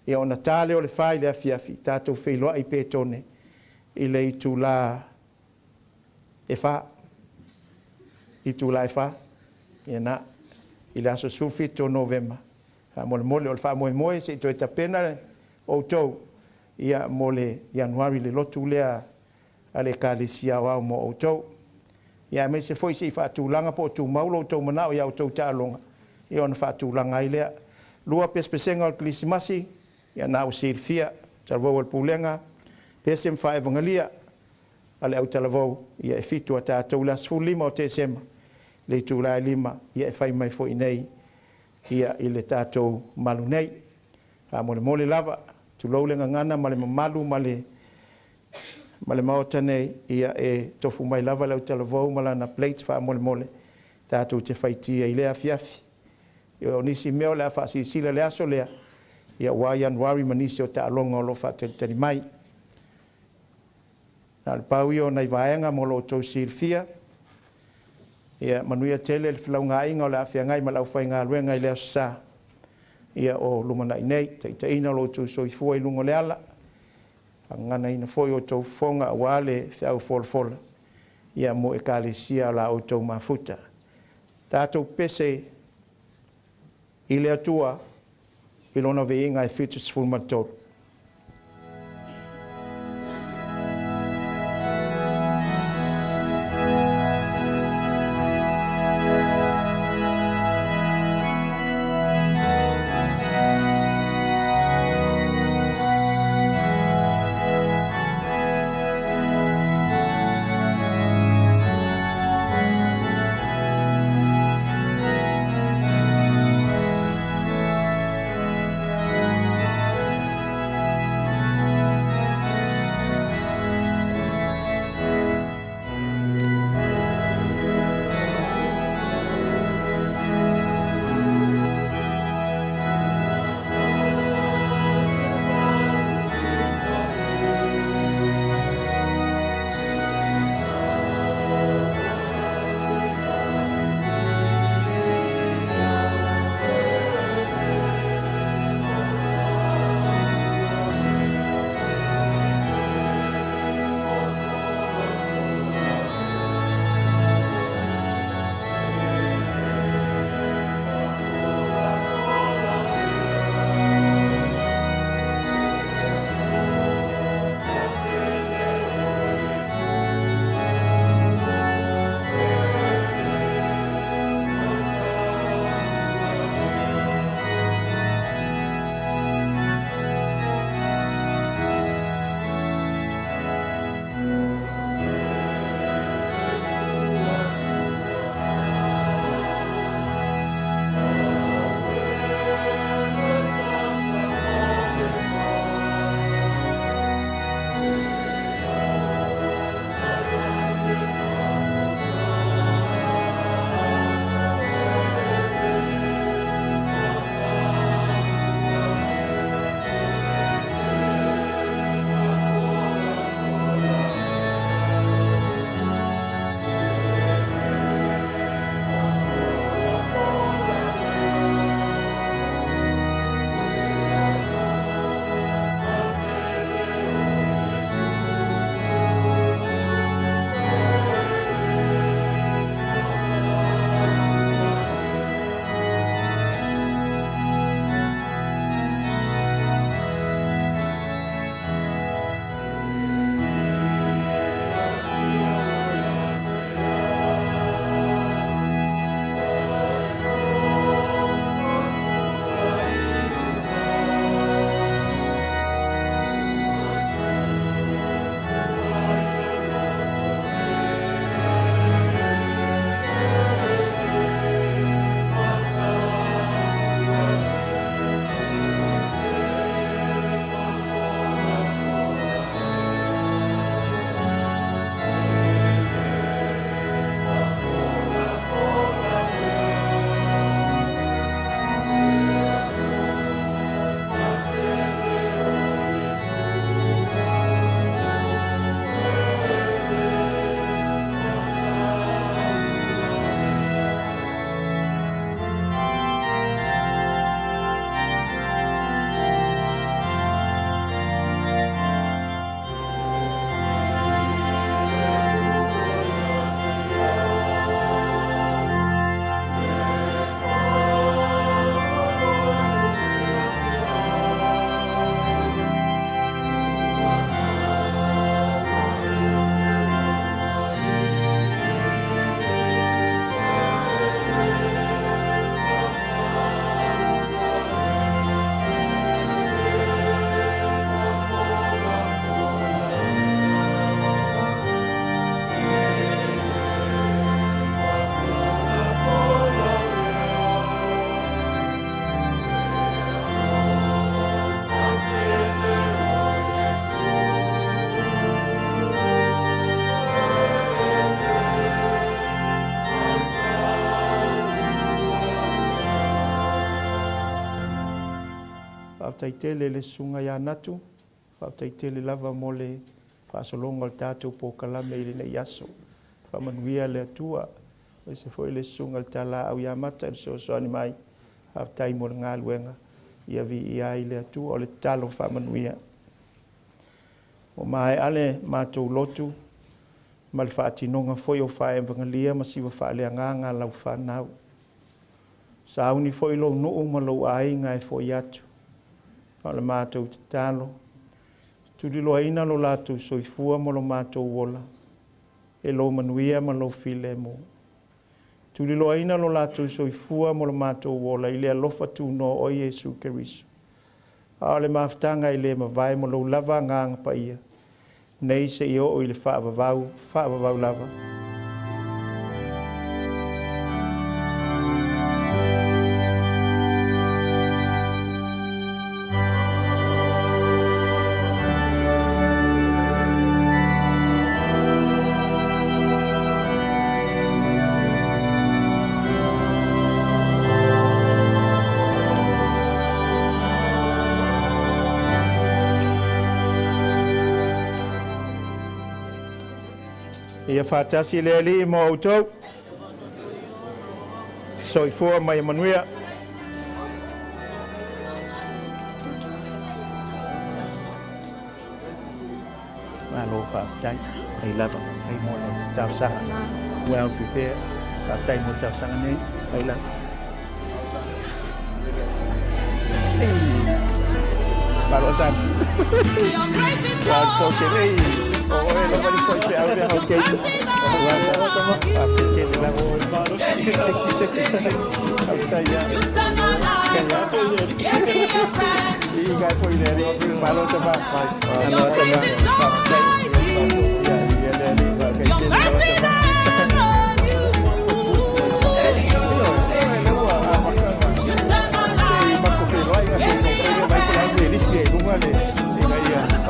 E ona tale o le whai lea fiafi tato whailoa i pētone i le i tu la e wha. I tu la e wha. E na i le aso sulfito November. Ha mole o le wha moe se i to e tapena o tau ia mole Januari le lotu lea a le kālesia wau mo o tau. Ia me se foi se i whaatūlanga po tu maulo tau manao ia o tau tālonga. Ia ona whaatūlanga i lea. Lua pespesenga o Klisimasi, ia nao sirfia, Talavou al Pulega, pesem whaevangalia, ale au Talavou, ia e fitu a tātou la lima o te sema, le tūlai lima, ia e whai mai foi nei, ia i le tātou malu nei. Ha mole lava, tu laulenga ngana, male mamalu, male maota nei, ia e tofu mai lava lau Talavou, mala na plate wha mole, tātou te whaitia i lea fiafi. Ia o nisi meo lea wha sila lea so lea, ia wā Januari manisi o ta alonga o lo wha tari mai. Nā le pau i o nei vaenga mo lo tau sirfia, ia manuia tele le whilaunga inga o le awhia ngai ma lau whai ngā ruenga i lea sa. Ia o lumana i nei, ta ina lo tau soifua i lungo le ala, ngana ina foi o tau fonga wale whiau fola. Ia mo e kālesia la o tau mafuta. Tātou pese i le atua i lona veinga e whitus fulmatoro. whautaitele le sunga ia natu, whautaitele lava mo le whaasolonga o tātou pōkalame i le nei aso. Whamanuia le atua, o se foi le sunga le tala au ia mata i so soani mai, hautai mo ngā luenga, ia vi ia i le atua o le talo whamanuia. O mai ale mātou lotu, ma le whaatinonga foi o whaemwangalia ma siwa whaalea ngā lau whanau. Sa auni foi lo nuu ma lo ainga e foi atu. O le mātou te talo. Tuli lo aina lo lātou soifua ma lo mātou wola. E lo manuia ma lo file mo. Tuli lo aina lo lātou soifua ma lo mātou wola. I le alofa tu no o Yesu Keriso. A le maftanga i le mawai ma lo lava nganga pa ia. Nei se i o i le whaavavau lava. Ia whātasi le ali mo autou. Soifua mai manuia. Malo whātai. Hei lava. Hei mo le tau saha. Well prepared. Whātai mo tau saha nei. Hei lava. Malo san. Well spoken. Hei. Oh, nobody foi se abre a ok.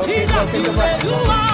Jesus, you